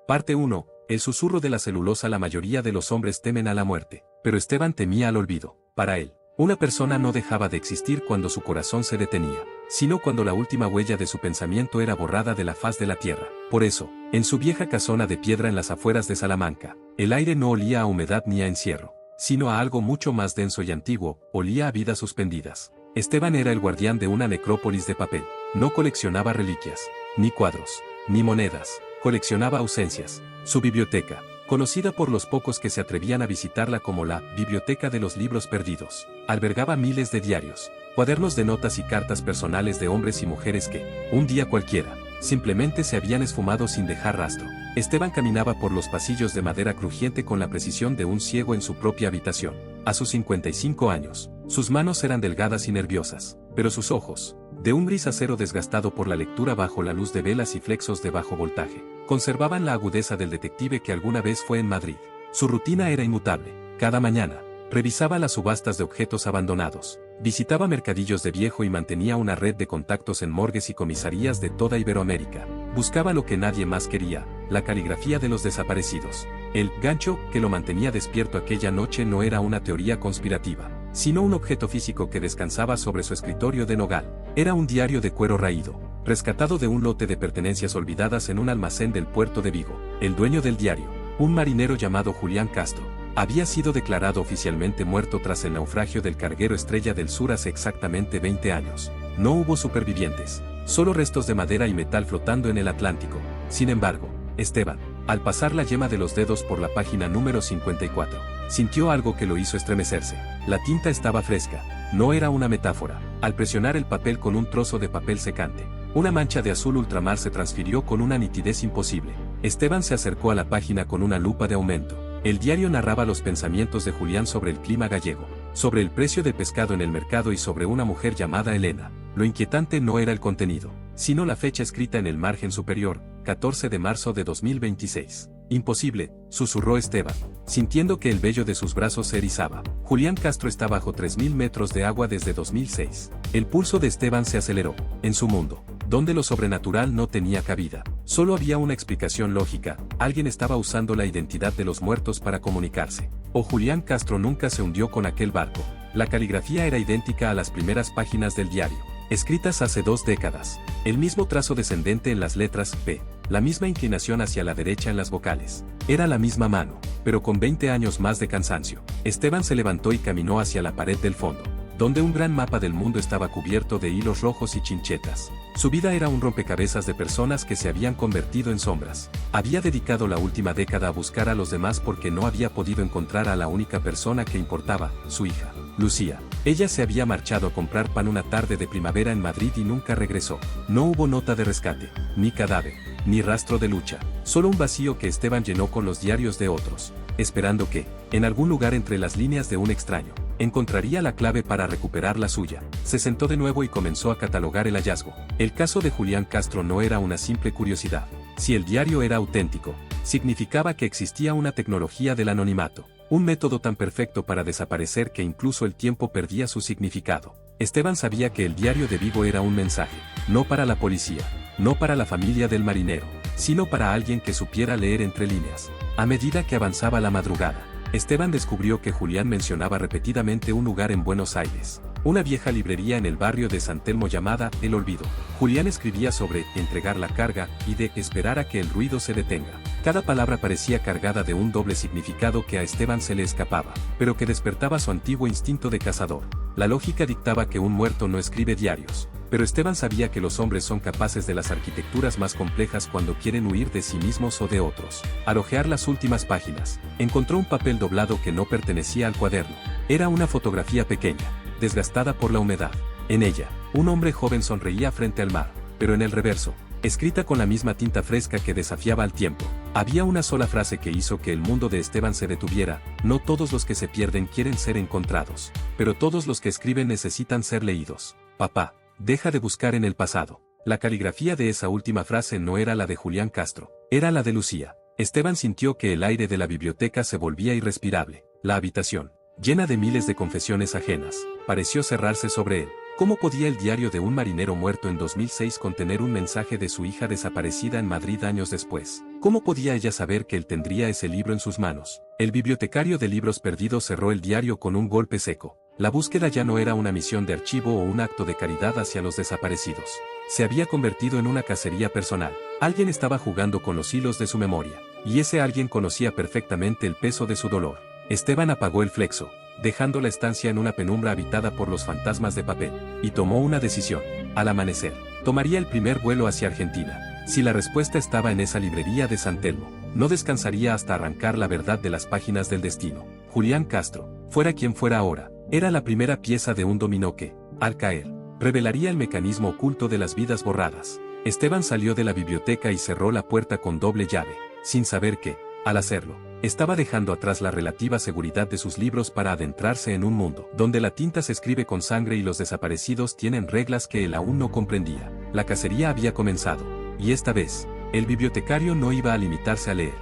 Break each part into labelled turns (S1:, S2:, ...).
S1: Parte 1. El susurro de la celulosa. La mayoría de los hombres temen a la muerte, pero Esteban temía al olvido. Para él, una persona no dejaba de existir cuando su corazón se detenía, sino cuando la última huella de su pensamiento era borrada de la faz de la tierra. Por eso, en su vieja casona de piedra en las afueras de Salamanca, el aire no olía a humedad ni a encierro, sino a algo mucho más denso y antiguo, olía a vidas suspendidas. Esteban era el guardián de una necrópolis de papel. No coleccionaba reliquias, ni cuadros, ni monedas, coleccionaba ausencias. Su biblioteca, conocida por los pocos que se atrevían a visitarla como la Biblioteca de los Libros Perdidos, albergaba miles de diarios, cuadernos de notas y cartas personales de hombres y mujeres que, un día cualquiera, simplemente se habían esfumado sin dejar rastro. Esteban caminaba por los pasillos de madera crujiente con la precisión de un ciego en su propia habitación. A sus 55 años, sus manos eran delgadas y nerviosas, pero sus ojos, de un gris acero desgastado por la lectura bajo la luz de velas y flexos de bajo voltaje, conservaban la agudeza del detective que alguna vez fue en Madrid. Su rutina era inmutable. Cada mañana, revisaba las subastas de objetos abandonados, visitaba mercadillos de viejo y mantenía una red de contactos en morgues y comisarías de toda Iberoamérica. Buscaba lo que nadie más quería, la caligrafía de los desaparecidos. El gancho que lo mantenía despierto aquella noche no era una teoría conspirativa, sino un objeto físico que descansaba sobre su escritorio de nogal. Era un diario de cuero raído, rescatado de un lote de pertenencias olvidadas en un almacén del puerto de Vigo. El dueño del diario, un marinero llamado Julián Castro, había sido declarado oficialmente muerto tras el naufragio del carguero Estrella del Sur hace exactamente 20 años. No hubo supervivientes, solo restos de madera y metal flotando en el Atlántico. Sin embargo, Esteban, al pasar la yema de los dedos por la página número 54, sintió algo que lo hizo estremecerse. La tinta estaba fresca, no era una metáfora. Al presionar el papel con un trozo de papel secante, una mancha de azul ultramar se transfirió con una nitidez imposible. Esteban se acercó a la página con una lupa de aumento. El diario narraba los pensamientos de Julián sobre el clima gallego, sobre el precio del pescado en el mercado y sobre una mujer llamada Elena. Lo inquietante no era el contenido, sino la fecha escrita en el margen superior, 14 de marzo de 2026. Imposible, susurró Esteban, sintiendo que el vello de sus brazos se erizaba. Julián Castro está bajo 3000 metros de agua desde 2006. El pulso de Esteban se aceleró. En su mundo, donde lo sobrenatural no tenía cabida, solo había una explicación lógica: alguien estaba usando la identidad de los muertos para comunicarse. O Julián Castro nunca se hundió con aquel barco. La caligrafía era idéntica a las primeras páginas del diario, escritas hace 2 décadas. El mismo trazo descendente en las letras P, la misma inclinación hacia la derecha en las vocales. Era la misma mano, pero con 20 años más de cansancio. Esteban se levantó y caminó hacia la pared del fondo, donde un gran mapa del mundo estaba cubierto de hilos rojos y chinchetas. Su vida era un rompecabezas de personas que se habían convertido en sombras. Había dedicado la última década a buscar a los demás porque no había podido encontrar a la única persona que importaba, su hija, Lucía. Ella se había marchado a comprar pan una tarde de primavera en Madrid y nunca regresó. No hubo nota de rescate, ni cadáver, ni rastro de lucha, solo un vacío que Esteban llenó con los diarios de otros, esperando que, en algún lugar entre las líneas de un extraño, encontraría la clave para recuperar la suya. Se sentó de nuevo y comenzó a catalogar el hallazgo. El caso de Julián Castro no era una simple curiosidad. Si el diario era auténtico, significaba que existía una tecnología del anonimato, un método tan perfecto para desaparecer que incluso el tiempo perdía su significado. Esteban sabía que el diario de Vigo era un mensaje, no para la policía, no para la familia del marinero, sino para alguien que supiera leer entre líneas. A medida que avanzaba la madrugada, Esteban descubrió que Julián mencionaba repetidamente un lugar en Buenos Aires, una vieja librería en el barrio de San Telmo llamada El Olvido. Julián escribía sobre entregar la carga y de esperar a que el ruido se detenga. Cada palabra parecía cargada de un doble significado que a Esteban se le escapaba, pero que despertaba su antiguo instinto de cazador. La lógica dictaba que un muerto no escribe diarios, pero Esteban sabía que los hombres son capaces de las arquitecturas más complejas cuando quieren huir de sí mismos o de otros. Al hojear las últimas páginas, encontró un papel doblado que no pertenecía al cuaderno. Era una fotografía pequeña, desgastada por la humedad. En ella, un hombre joven sonreía frente al mar, pero en el reverso, escrita con la misma tinta fresca que desafiaba al tiempo, había una sola frase que hizo que el mundo de Esteban se detuviera: no todos los que se pierden quieren ser encontrados, pero todos los que escriben necesitan ser leídos. Papá, deja de buscar en el pasado. La caligrafía de esa última frase no era la de Julián Castro, era la de Lucía. Esteban sintió que el aire de la biblioteca se volvía irrespirable. La habitación, llena de miles de confesiones ajenas, pareció cerrarse sobre él. ¿Cómo podía el diario de un marinero muerto en 2006 contener un mensaje de su hija desaparecida en Madrid años después? ¿Cómo podía ella saber que él tendría ese libro en sus manos? El bibliotecario de libros perdidos cerró el diario con un golpe seco. La búsqueda ya no era una misión de archivo o un acto de caridad hacia los desaparecidos. Se había convertido en una cacería personal. Alguien estaba jugando con los hilos de su memoria, y ese alguien conocía perfectamente el peso de su dolor. Esteban apagó el flexo, dejando la estancia en una penumbra habitada por los fantasmas de papel, y tomó una decisión. Al amanecer, tomaría el primer vuelo hacia Argentina. Si la respuesta estaba en esa librería de San Telmo, no descansaría hasta arrancar la verdad de las páginas del destino. Julián Castro, fuera quien fuera ahora, era la primera pieza de un dominó que, al caer, revelaría el mecanismo oculto de las vidas borradas. Esteban salió de la biblioteca y cerró la puerta con doble llave, sin saber que, al hacerlo, estaba dejando atrás la relativa seguridad de sus libros para adentrarse en un mundo donde la tinta se escribe con sangre y los desaparecidos tienen reglas que él aún no comprendía. La cacería había comenzado, y esta vez, el bibliotecario no iba a limitarse a leer.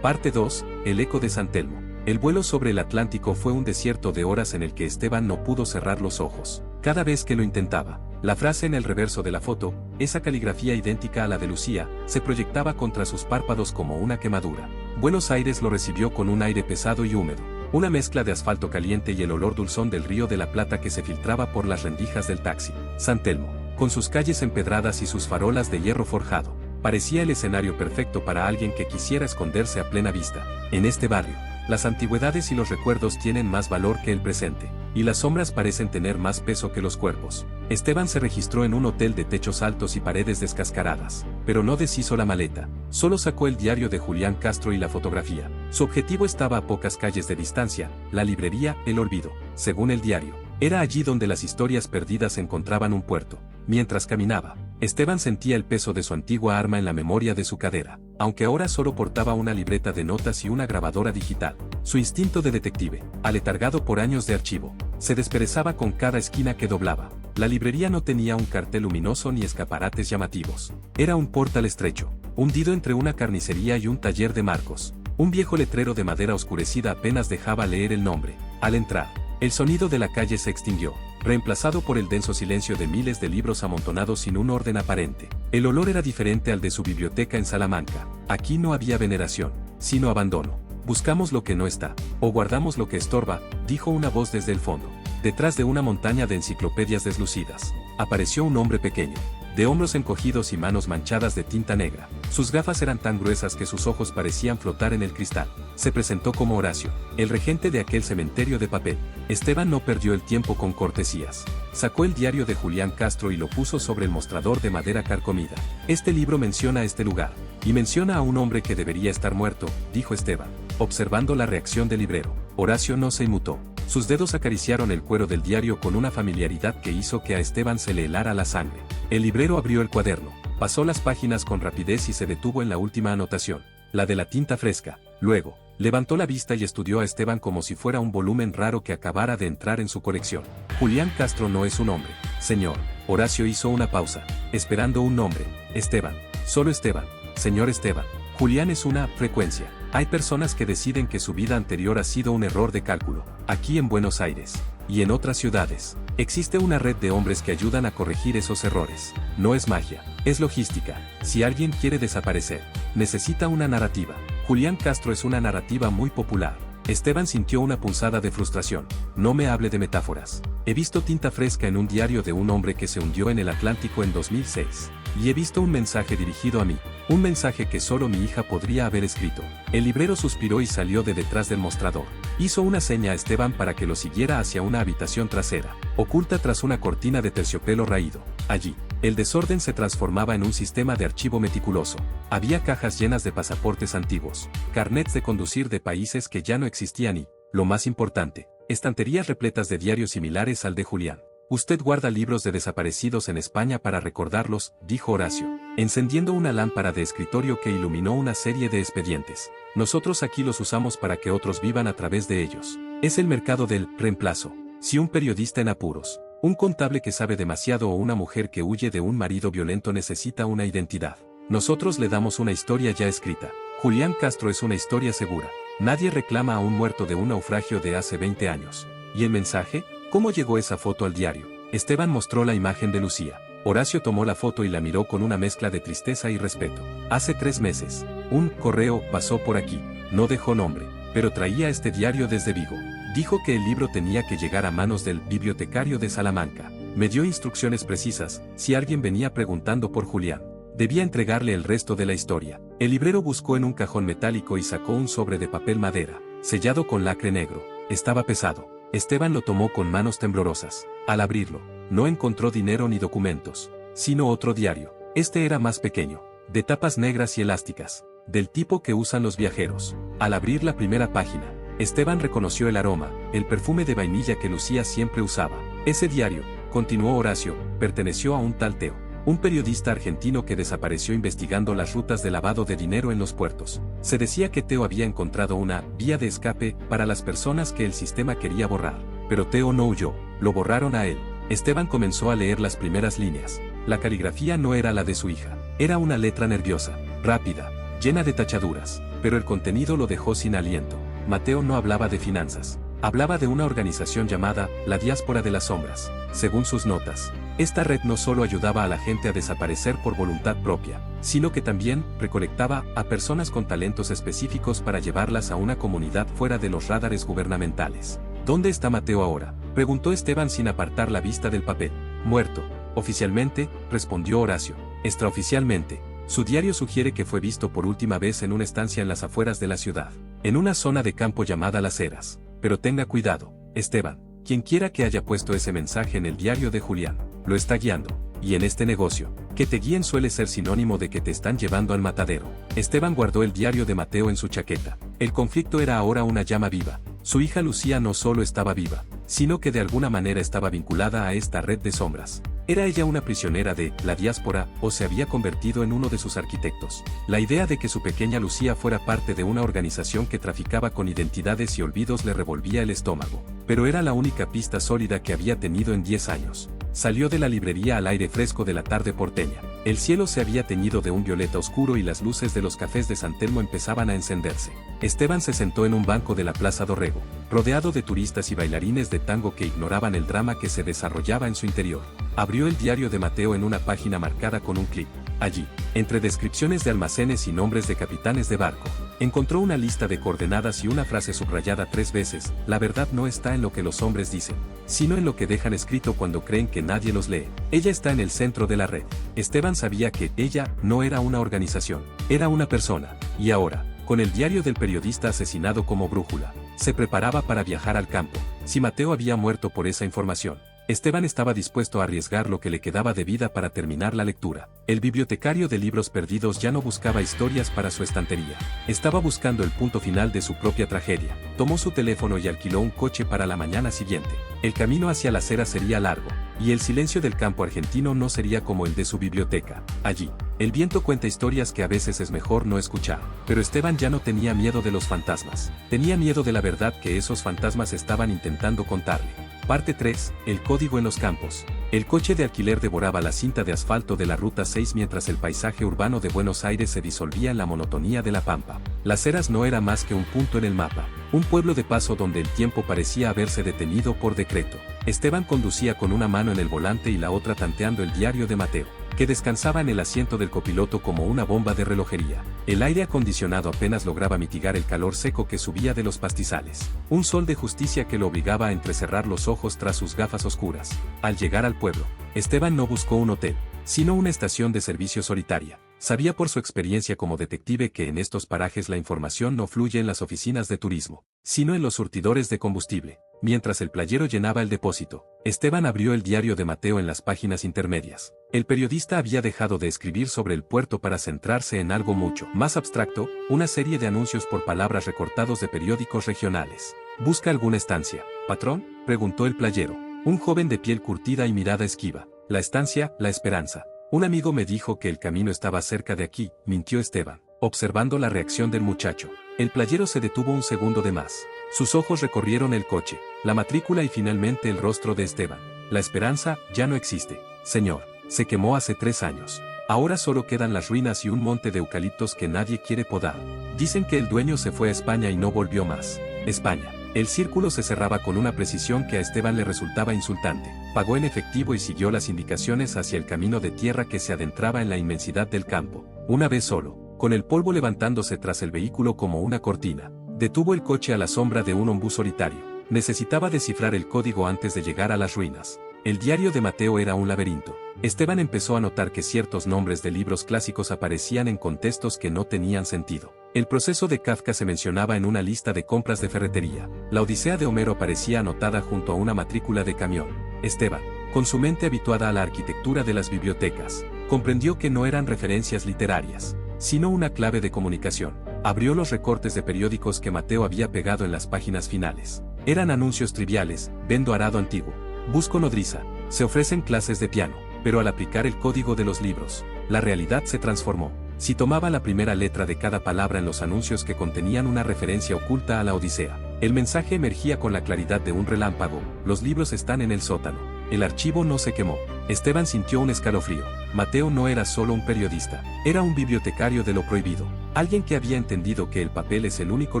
S1: Parte 2, el eco de San Telmo. El vuelo sobre el Atlántico fue un desierto de horas en el que Esteban no pudo cerrar los ojos. Cada vez que lo intentaba, la frase en el reverso de la foto, esa caligrafía idéntica a la de Lucía, se proyectaba contra sus párpados como una quemadura. Buenos Aires lo recibió con un aire pesado y húmedo, una mezcla de asfalto caliente y el olor dulzón del río de la Plata que se filtraba por las rendijas del taxi. San Telmo, con sus calles empedradas y sus farolas de hierro forjado, parecía el escenario perfecto para alguien que quisiera esconderse a plena vista. En este barrio, las antigüedades y los recuerdos tienen más valor que el presente, y las sombras parecen tener más peso que los cuerpos. Esteban se registró en un hotel de techos altos y paredes descascaradas, pero no deshizo la maleta, solo sacó el diario de Julián Castro y la fotografía. Su objetivo estaba a pocas calles de distancia, la librería El Olvido. Según el diario, era allí donde las historias perdidas encontraban un puerto. Mientras caminaba, Esteban sentía el peso de su antigua arma en la memoria de su cadera, aunque ahora solo portaba una libreta de notas y una grabadora digital. Su instinto de detective, aletargado por años de archivo, se desperezaba con cada esquina que doblaba. La librería no tenía un cartel luminoso ni escaparates llamativos. Era un portal estrecho, hundido entre una carnicería y un taller de marcos. Un viejo letrero de madera oscurecida apenas dejaba leer el nombre. Al entrar, el sonido de la calle se extinguió, reemplazado por el denso silencio de miles de libros amontonados sin un orden aparente. El olor era diferente al de su biblioteca en Salamanca. Aquí no había veneración, sino abandono. Buscamos lo que no está, o guardamos lo que estorba, dijo una voz desde el fondo. Detrás de una montaña de enciclopedias deslucidas, apareció un hombre pequeño, de hombros encogidos y manos manchadas de tinta negra. Sus gafas eran tan gruesas que sus ojos parecían flotar en el cristal. Se presentó como Horacio, el regente de aquel cementerio de papel. Esteban no perdió el tiempo con cortesías. Sacó el diario de Julián Castro y lo puso sobre el mostrador de madera carcomida. Este libro menciona este lugar, y menciona a un hombre que debería estar muerto, dijo Esteban, observando la reacción del librero. Horacio no se inmutó. Sus dedos acariciaron el cuero del diario con una familiaridad que hizo que a Esteban se le helara la sangre. El librero abrió el cuaderno, pasó las páginas con rapidez y se detuvo en la última anotación, la de la tinta fresca. Luego, levantó la vista y estudió a Esteban como si fuera un volumen raro que acabara de entrar en su colección. Julián Castro no es un hombre, señor. Horacio hizo una pausa, esperando un nombre. Esteban, solo Esteban, señor Esteban. Julián es una frecuencia. Hay personas que deciden que su vida anterior ha sido un error de cálculo. Aquí en Buenos Aires, y en otras ciudades, existe una red de hombres que ayudan a corregir esos errores. No es magia, es logística. Si alguien quiere desaparecer, necesita una narrativa. Julián Castro es una narrativa muy popular. Esteban sintió una punzada de frustración. No me hable de metáforas. He visto tinta fresca en un diario de un hombre que se hundió en el Atlántico en 2006. Y he visto un mensaje dirigido a mí. Un mensaje que solo mi hija podría haber escrito. El librero suspiró y salió de detrás del mostrador. Hizo una seña a Esteban para que lo siguiera hacia una habitación trasera, oculta tras una cortina de terciopelo raído. Allí, el desorden se transformaba en un sistema de archivo meticuloso. Había cajas llenas de pasaportes antiguos, carnets de conducir de países que ya no existían y, lo más importante, estanterías repletas de diarios similares al de Julián. Usted guarda libros de desaparecidos en España para recordarlos, dijo Horacio, encendiendo una lámpara de escritorio que iluminó una serie de expedientes. Nosotros aquí los usamos para que otros vivan a través de ellos. Es el mercado del reemplazo. Si un periodista en apuros, un contable que sabe demasiado o una mujer que huye de un marido violento necesita una identidad, nosotros le damos una historia ya escrita. Julián Castro es una historia segura. Nadie reclama a un muerto de un naufragio de hace 20 años. ¿Y el mensaje? ¿Cómo llegó esa foto al diario? Esteban mostró la imagen de Lucía. Horacio tomó la foto y la miró con una mezcla de tristeza y respeto. Hace 3 meses, un correo pasó por aquí. No dejó nombre, pero traía este diario desde Vigo. Dijo que el libro tenía que llegar a manos del bibliotecario de Salamanca. Me dio instrucciones precisas, si alguien venía preguntando por Julián. Debía entregarle el resto de la historia. El librero buscó en un cajón metálico y sacó un sobre de papel madera, sellado con lacre negro. Estaba pesado. Esteban lo tomó con manos temblorosas. Al abrirlo, no encontró dinero ni documentos, sino otro diario. Este era más pequeño, de tapas negras y elásticas, del tipo que usan los viajeros. Al abrir la primera página, Esteban reconoció el aroma, el perfume de vainilla que Lucía siempre usaba. Ese diario, continuó Horacio, perteneció a un tal Teo, un periodista argentino que desapareció investigando las rutas de lavado de dinero en los puertos. Se decía que Teo había encontrado una vía de escape para las personas que el sistema quería borrar. Pero Teo no huyó, lo borraron a él. Esteban comenzó a leer las primeras líneas. La caligrafía no era la de su hija. Era una letra nerviosa, rápida, llena de tachaduras, pero el contenido lo dejó sin aliento. Mateo no hablaba de finanzas. Hablaba de una organización llamada la Diáspora de las Sombras. Según sus notas, esta red no solo ayudaba a la gente a desaparecer por voluntad propia, sino que también recolectaba a personas con talentos específicos para llevarlas a una comunidad fuera de los radares gubernamentales. ¿Dónde está Mateo ahora?, preguntó Esteban sin apartar la vista del papel. Muerto. Oficialmente, respondió Horacio. Extraoficialmente, su diario sugiere que fue visto por última vez en una estancia en las afueras de la ciudad, en una zona de campo llamada Las Heras. Pero tenga cuidado, Esteban. Quien quiera que haya puesto ese mensaje en el diario de Julián, lo está guiando. Y en este negocio, que te guíen suele ser sinónimo de que te están llevando al matadero. Esteban guardó el diario de Mateo en su chaqueta. El conflicto era ahora una llama viva. Su hija Lucía no solo estaba viva, sino que de alguna manera estaba vinculada a esta red de sombras. ¿Era ella una prisionera de la diáspora o se había convertido en uno de sus arquitectos? La idea de que su pequeña Lucía fuera parte de una organización que traficaba con identidades y olvidos le revolvía el estómago. Pero era la única pista sólida que había tenido en 10 años. Salió de la librería al aire fresco de la tarde porteña. El cielo se había teñido de un violeta oscuro y las luces de los cafés de San Telmo empezaban a encenderse. Esteban se sentó en un banco de la Plaza Dorrego, rodeado de turistas y bailarines de tango que ignoraban el drama que se desarrollaba en su interior. Abrió el diario de Mateo en una página marcada con un clip. Allí, entre descripciones de almacenes y nombres de capitanes de barco, encontró una lista de coordenadas y una frase subrayada 3 veces: la verdad no está en lo que los hombres dicen, sino en lo que dejan escrito cuando creen que nadie los lee. Ella está en el centro de la red. Esteban sabía que ella no era una organización, era una persona, y ahora, con el diario del periodista asesinado como brújula, se preparaba para viajar al campo. Si Mateo había muerto por esa información, Esteban estaba dispuesto a arriesgar lo que le quedaba de vida para terminar la lectura. El bibliotecario de libros perdidos ya no buscaba historias para su estantería. Estaba buscando el punto final de su propia tragedia. Tomó su teléfono y alquiló un coche para la mañana siguiente. El camino hacia la acera sería largo, y el silencio del campo argentino no sería como el de su biblioteca. Allí, el viento cuenta historias que a veces es mejor no escuchar. Pero Esteban ya no tenía miedo de los fantasmas. Tenía miedo de la verdad que esos fantasmas estaban intentando contarle. Parte 3. El código en los campos. El coche de alquiler devoraba la cinta de asfalto de la Ruta 6 mientras el paisaje urbano de Buenos Aires se disolvía en la monotonía de la pampa. Las Heras no era más que un punto en el mapa, un pueblo de paso donde el tiempo parecía haberse detenido por decreto. Esteban conducía con una mano en el volante y la otra tanteando el diario de Mateo, que descansaba en el asiento del copiloto como una bomba de relojería. El aire acondicionado apenas lograba mitigar el calor seco que subía de los pastizales. Un sol de justicia que lo obligaba a entrecerrar los ojos tras sus gafas oscuras. Al llegar al pueblo, Esteban no buscó un hotel, sino una estación de servicio solitaria. Sabía por su experiencia como detective que en estos parajes la información no fluye en las oficinas de turismo, sino en los surtidores de combustible. Mientras el playero llenaba el depósito, Esteban abrió el diario de Mateo en las páginas intermedias. El periodista había dejado de escribir sobre el puerto para centrarse en algo mucho más abstracto, una serie de anuncios por palabras recortados de periódicos regionales. ¿Busca alguna estancia, patrón?, preguntó el playero, un joven de piel curtida y mirada esquiva. La estancia, La Esperanza. Un amigo me dijo que el camino estaba cerca de aquí, mintió Esteban, observando la reacción del muchacho. El playero se detuvo un segundo de más. Sus ojos recorrieron el coche, la matrícula y finalmente el rostro de Esteban. La Esperanza ya no existe, señor. Se quemó hace 3 años. Ahora solo quedan las ruinas y un monte de eucaliptos que nadie quiere podar. Dicen que el dueño se fue a España y no volvió más. España. El círculo se cerraba con una precisión que a Esteban le resultaba insultante. Pagó en efectivo y siguió las indicaciones hacia el camino de tierra que se adentraba en la inmensidad del campo. Una vez solo, con el polvo levantándose tras el vehículo como una cortina, detuvo el coche a la sombra de un ombú solitario. Necesitaba descifrar el código antes de llegar a las ruinas. El diario de Mateo era un laberinto. Esteban empezó a notar que ciertos nombres de libros clásicos aparecían en contextos que no tenían sentido. El proceso de Kafka se mencionaba en una lista de compras de ferretería. La Odisea de Homero aparecía anotada junto a una matrícula de camión. Esteban, con su mente habituada a la arquitectura de las bibliotecas, comprendió que no eran referencias literarias, sino una clave de comunicación. Abrió los recortes de periódicos que Mateo había pegado en las páginas finales. Eran anuncios triviales: vendo arado antiguo, busco nodriza, se ofrecen clases de piano. Pero al aplicar el código de los libros, la realidad se transformó. Si tomaba la primera letra de cada palabra en los anuncios que contenían una referencia oculta a la Odisea, el mensaje emergía con la claridad de un relámpago: los libros están en el sótano. El archivo no se quemó. Esteban sintió un escalofrío. Mateo no era solo un periodista, era un bibliotecario de lo prohibido. Alguien que había entendido que el papel es el único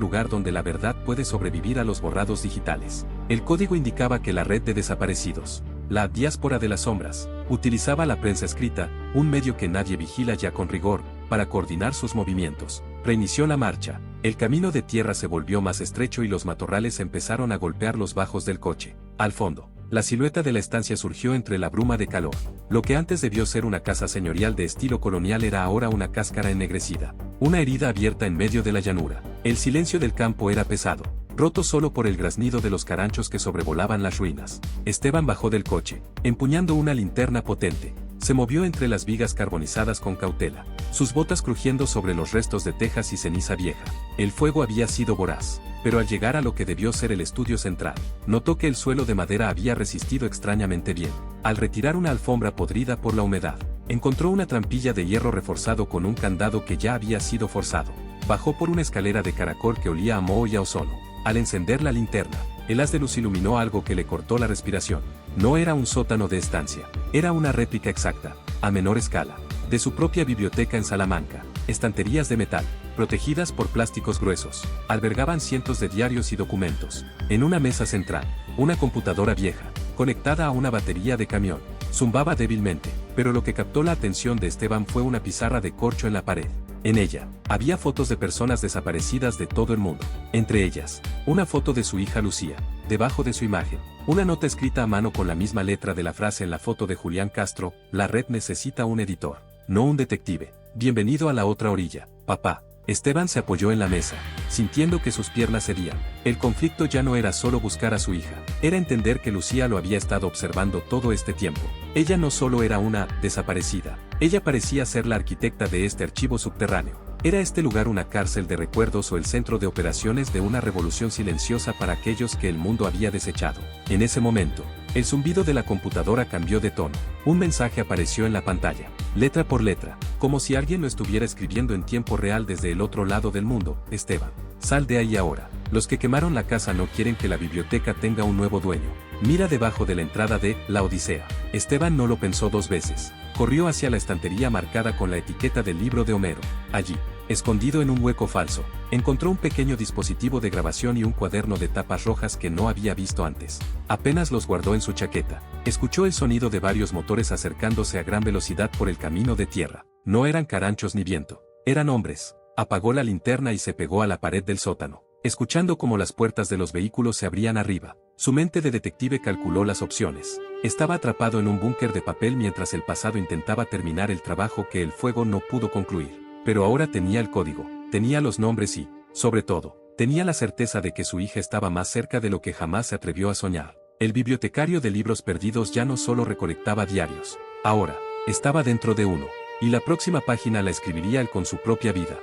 S1: lugar donde la verdad puede sobrevivir a los borrados digitales. El código indicaba que la red de desaparecidos, la diáspora de las sombras, utilizaba la prensa escrita, un medio que nadie vigila ya con rigor, para coordinar sus movimientos. Reinició la marcha. El camino de tierra se volvió más estrecho y los matorrales empezaron a golpear los bajos del coche. Al fondo, la silueta de la estancia surgió entre la bruma de calor. Lo que antes debió ser una casa señorial de estilo colonial era ahora una cáscara ennegrecida. Una herida abierta en medio de la llanura. El silencio del campo era pesado, roto solo por el graznido de los caranchos que sobrevolaban las ruinas. Esteban bajó del coche, empuñando una linterna potente. Se movió entre las vigas carbonizadas con cautela, sus botas crujiendo sobre los restos de tejas y ceniza vieja. El fuego había sido voraz, pero al llegar a lo que debió ser el estudio central, notó que el suelo de madera había resistido extrañamente bien. Al retirar una alfombra podrida por la humedad, encontró una trampilla de hierro reforzado con un candado que ya había sido forzado. Bajó por una escalera de caracol que olía a moho y a ozono. Al encender la linterna, el haz de luz iluminó algo que le cortó la respiración. No era un sótano de estancia, era una réplica exacta, a menor escala, de su propia biblioteca en Salamanca. Estanterías de metal, protegidas por plásticos gruesos, albergaban cientos de diarios y documentos. En una mesa central, una computadora vieja, conectada a una batería de camión, zumbaba débilmente, pero lo que captó la atención de Esteban fue una pizarra de corcho en la pared. En ella, había fotos de personas desaparecidas de todo el mundo. Entre ellas, una foto de su hija Lucía. Debajo de su imagen, una nota escrita a mano con la misma letra de la frase en la foto de Julián Castro: la red necesita un editor, no un detective. Bienvenido a la otra orilla, papá. Esteban se apoyó en la mesa, sintiendo que sus piernas cedían. El conflicto ya no era solo buscar a su hija, era entender que Lucía lo había estado observando todo este tiempo. Ella no solo era una desaparecida, ella parecía ser la arquitecta de este archivo subterráneo. ¿Era este lugar una cárcel de recuerdos o el centro de operaciones de una revolución silenciosa para aquellos que el mundo había desechado? En ese momento, el zumbido de la computadora cambió de tono. Un mensaje apareció en la pantalla, letra por letra, como si alguien lo estuviera escribiendo en tiempo real desde el otro lado del mundo. Esteban, sal de ahí ahora. Los que quemaron la casa no quieren que la biblioteca tenga un nuevo dueño. Mira debajo de la entrada de La Odisea. Esteban no lo pensó dos veces. Corrió hacia la estantería marcada con la etiqueta del libro de Homero. Allí, escondido en un hueco falso, encontró un pequeño dispositivo de grabación y un cuaderno de tapas rojas que no había visto antes. Apenas los guardó en su chaqueta, escuchó el sonido de varios motores acercándose a gran velocidad por el camino de tierra. No eran caranchos ni viento, eran hombres. Apagó la linterna y se pegó a la pared del sótano, escuchando cómo las puertas de los vehículos se abrían arriba. Su mente de detective calculó las opciones. Estaba atrapado en un búnker de papel mientras el pasado intentaba terminar el trabajo que el fuego no pudo concluir. Pero ahora tenía el código, tenía los nombres y, sobre todo, tenía la certeza de que su hija estaba más cerca de lo que jamás se atrevió a soñar. El bibliotecario de libros perdidos ya no solo recolectaba diarios, ahora, estaba dentro de uno, y la próxima página la escribiría él con su propia vida.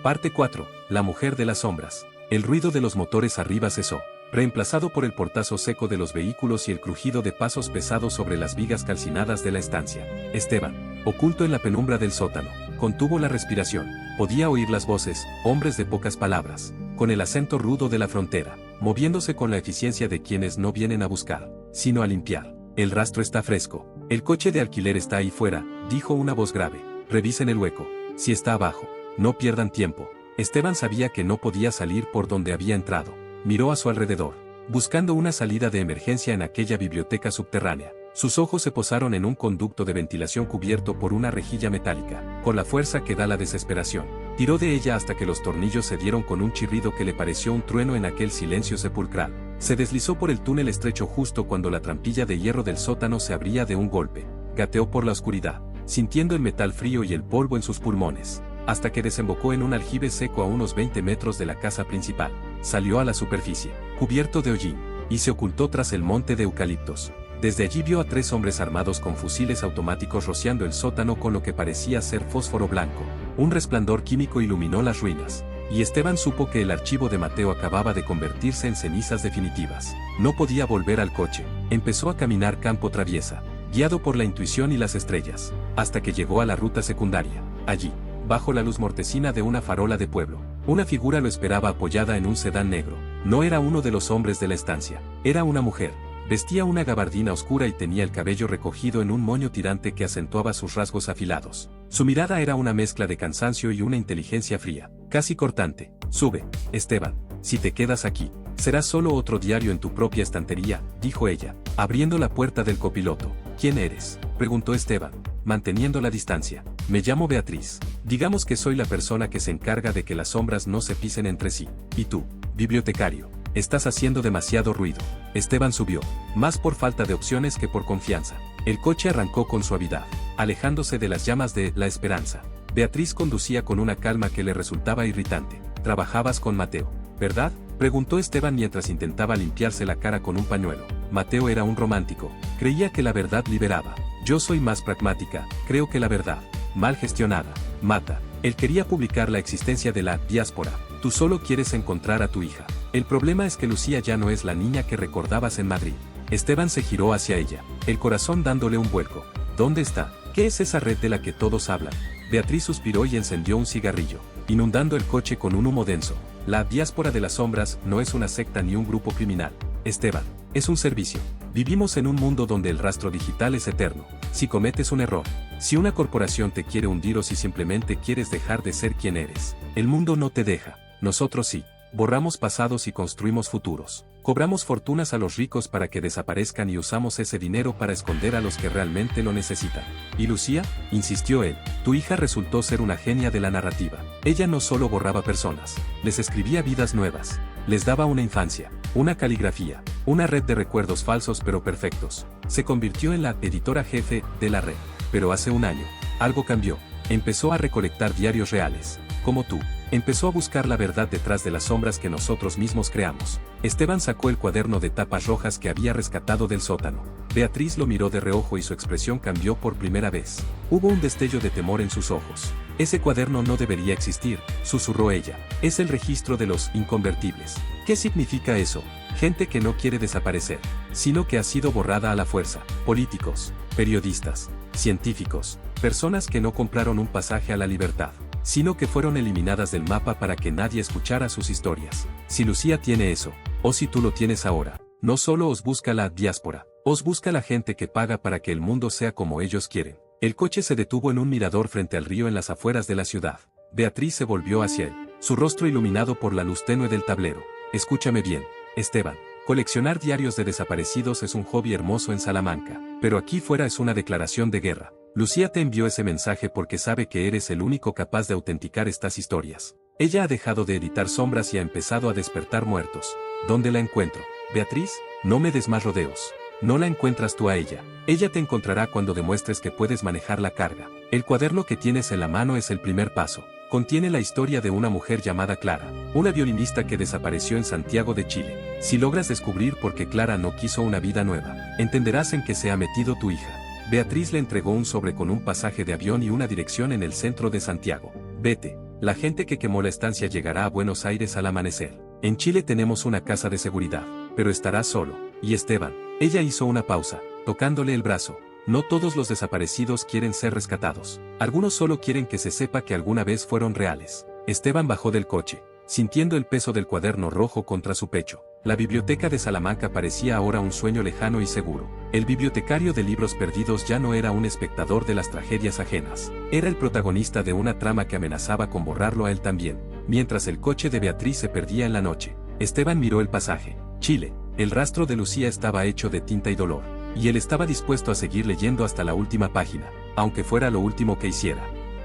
S1: Parte 4. La mujer de las sombras. El ruido de los motores arriba cesó, reemplazado por el portazo seco de los vehículos y el crujido de pasos pesados sobre las vigas calcinadas de la estancia. Esteban, oculto en la penumbra del sótano, contuvo la respiración. Podía oír las voces, hombres de pocas palabras, con el acento rudo de la frontera, moviéndose con la eficiencia de quienes no vienen a buscar, sino a limpiar. El rastro está fresco. El coche de alquiler está ahí fuera, dijo una voz grave. Revisen el hueco. Si está abajo, no pierdan tiempo. Esteban sabía que no podía salir por donde había entrado. miró a su alrededor, buscando una salida de emergencia en aquella biblioteca subterránea. Sus ojos se posaron en un conducto de ventilación cubierto por una rejilla metálica, con la fuerza que da la desesperación. Tiró de ella hasta que los tornillos se dieron con un chirrido que le pareció un trueno en aquel silencio sepulcral. Se deslizó por el túnel estrecho justo cuando la trampilla de hierro del sótano se abría de un golpe. Gateó por la oscuridad, sintiendo el metal frío y el polvo en sus pulmones, hasta que desembocó en un aljibe seco a unos 20 metros de la casa principal. Salió a la superficie, cubierto de hollín, y se ocultó tras el monte de eucaliptos. Desde allí vio a 3 hombres armados con fusiles automáticos rociando el sótano con lo que parecía ser fósforo blanco. Un resplandor químico iluminó las ruinas, y Esteban supo que el archivo de Mateo acababa de convertirse en cenizas definitivas. No podía volver al coche. Empezó a caminar campo traviesa, guiado por la intuición y las estrellas, hasta que llegó a la ruta secundaria. Allí, bajo la luz mortecina de una farola de pueblo, una figura lo esperaba apoyada en un sedán negro. No era uno de los hombres de la estancia, era una mujer. Vestía una gabardina oscura y tenía el cabello recogido en un moño tirante que acentuaba sus rasgos afilados. Su mirada era una mezcla de cansancio y una inteligencia fría, casi cortante. Sube, Esteban, si te quedas aquí, serás solo otro diario en tu propia estantería, dijo ella, abriendo la puerta del copiloto. ¿Quién eres?, preguntó Esteban, manteniendo la distancia. Me llamo Beatriz. Digamos que soy la persona que se encarga de que las sombras no se pisen entre sí. ¿Y tú, bibliotecario? Estás haciendo demasiado ruido. Esteban subió, más por falta de opciones que por confianza. El coche arrancó con suavidad, alejándose de las llamas de La Esperanza. Beatriz conducía con una calma que le resultaba irritante. ¿Trabajabas con Mateo, verdad?, preguntó Esteban mientras intentaba limpiarse la cara con un pañuelo. Mateo era un romántico, creía que la verdad liberaba. Yo soy más pragmática, creo que la verdad, mal gestionada, mata. Él quería publicar la existencia de la diáspora. Tú solo quieres encontrar a tu hija. El problema es que Lucía ya no es la niña que recordabas en Madrid. Esteban se giró hacia ella, el corazón dándole un vuelco. ¿Dónde está? ¿Qué es esa red de la que todos hablan? Beatriz suspiró y encendió un cigarrillo, inundando el coche con un humo denso. La diáspora de las sombras no es una secta ni un grupo criminal, Esteban, es un servicio. Vivimos en un mundo donde el rastro digital es eterno. Si cometes un error, si una corporación te quiere hundir o si simplemente quieres dejar de ser quien eres, el mundo no te deja, nosotros sí. Borramos pasados y construimos futuros. Cobramos fortunas a los ricos para que desaparezcan y usamos ese dinero para esconder a los que realmente lo necesitan. ¿Y Lucía?, insistió él. Tu hija resultó ser una genia de la narrativa. Ella no solo borraba personas, les escribía vidas nuevas. Les daba una infancia, una caligrafía, una red de recuerdos falsos pero perfectos. Se convirtió en la editora jefe de la red. Pero hace un año, algo cambió. Empezó a recolectar diarios reales, como tú. Empezó a buscar la verdad detrás de las sombras que nosotros mismos creamos. Esteban sacó el cuaderno de tapas rojas que había rescatado del sótano. Beatriz lo miró de reojo y su expresión cambió por primera vez. Hubo un destello de temor en sus ojos. Ese cuaderno no debería existir, susurró ella. Es el registro de los inconvertibles. ¿Qué significa eso? Gente que no quiere desaparecer, sino que ha sido borrada a la fuerza. Políticos, periodistas, científicos, personas que no compraron un pasaje a la libertad, sino que fueron eliminadas del mapa para que nadie escuchara sus historias. Si Lucía tiene eso, o si tú lo tienes ahora, no solo os busca la diáspora, os busca la gente que paga para que el mundo sea como ellos quieren. El coche se detuvo en un mirador frente al río en las afueras de la ciudad. Beatriz se volvió hacia él, su rostro iluminado por la luz tenue del tablero. Escúchame bien, Esteban. Coleccionar diarios de desaparecidos es un hobby hermoso en Salamanca, pero aquí fuera es una declaración de guerra. Lucía te envió ese mensaje porque sabe que eres el único capaz de autenticar estas historias. Ella ha dejado de editar sombras y ha empezado a despertar muertos. ¿Dónde la encuentro? Beatriz, no me des más rodeos. No la encuentras tú a ella. Ella te encontrará cuando demuestres que puedes manejar la carga. El cuaderno que tienes en la mano es el primer paso. Contiene la historia de una mujer llamada Clara, una violinista que desapareció en Santiago de Chile. Si logras descubrir por qué Clara no quiso una vida nueva, entenderás en qué se ha metido tu hija. Beatriz le entregó un sobre con un pasaje de avión y una dirección en el centro de Santiago. Vete. La gente que quemó la estancia llegará a Buenos Aires al amanecer. En Chile tenemos una casa de seguridad, pero estarás solo. Y Esteban. Ella hizo una pausa, tocándole el brazo. No todos los desaparecidos quieren ser rescatados. Algunos solo quieren que se sepa que alguna vez fueron reales. Esteban bajó del coche, sintiendo el peso del cuaderno rojo contra su pecho. La biblioteca de Salamanca parecía ahora un sueño lejano y seguro. El bibliotecario de libros perdidos ya no era un espectador de las tragedias ajenas. Era el protagonista de una trama que amenazaba con borrarlo a él también. Mientras el coche de Beatriz se perdía en la noche, Esteban miró el pasaje. Chile. El rastro de Lucía estaba hecho de tinta y dolor. Y él estaba dispuesto a seguir leyendo hasta la última página, aunque fuera lo último que hiciera.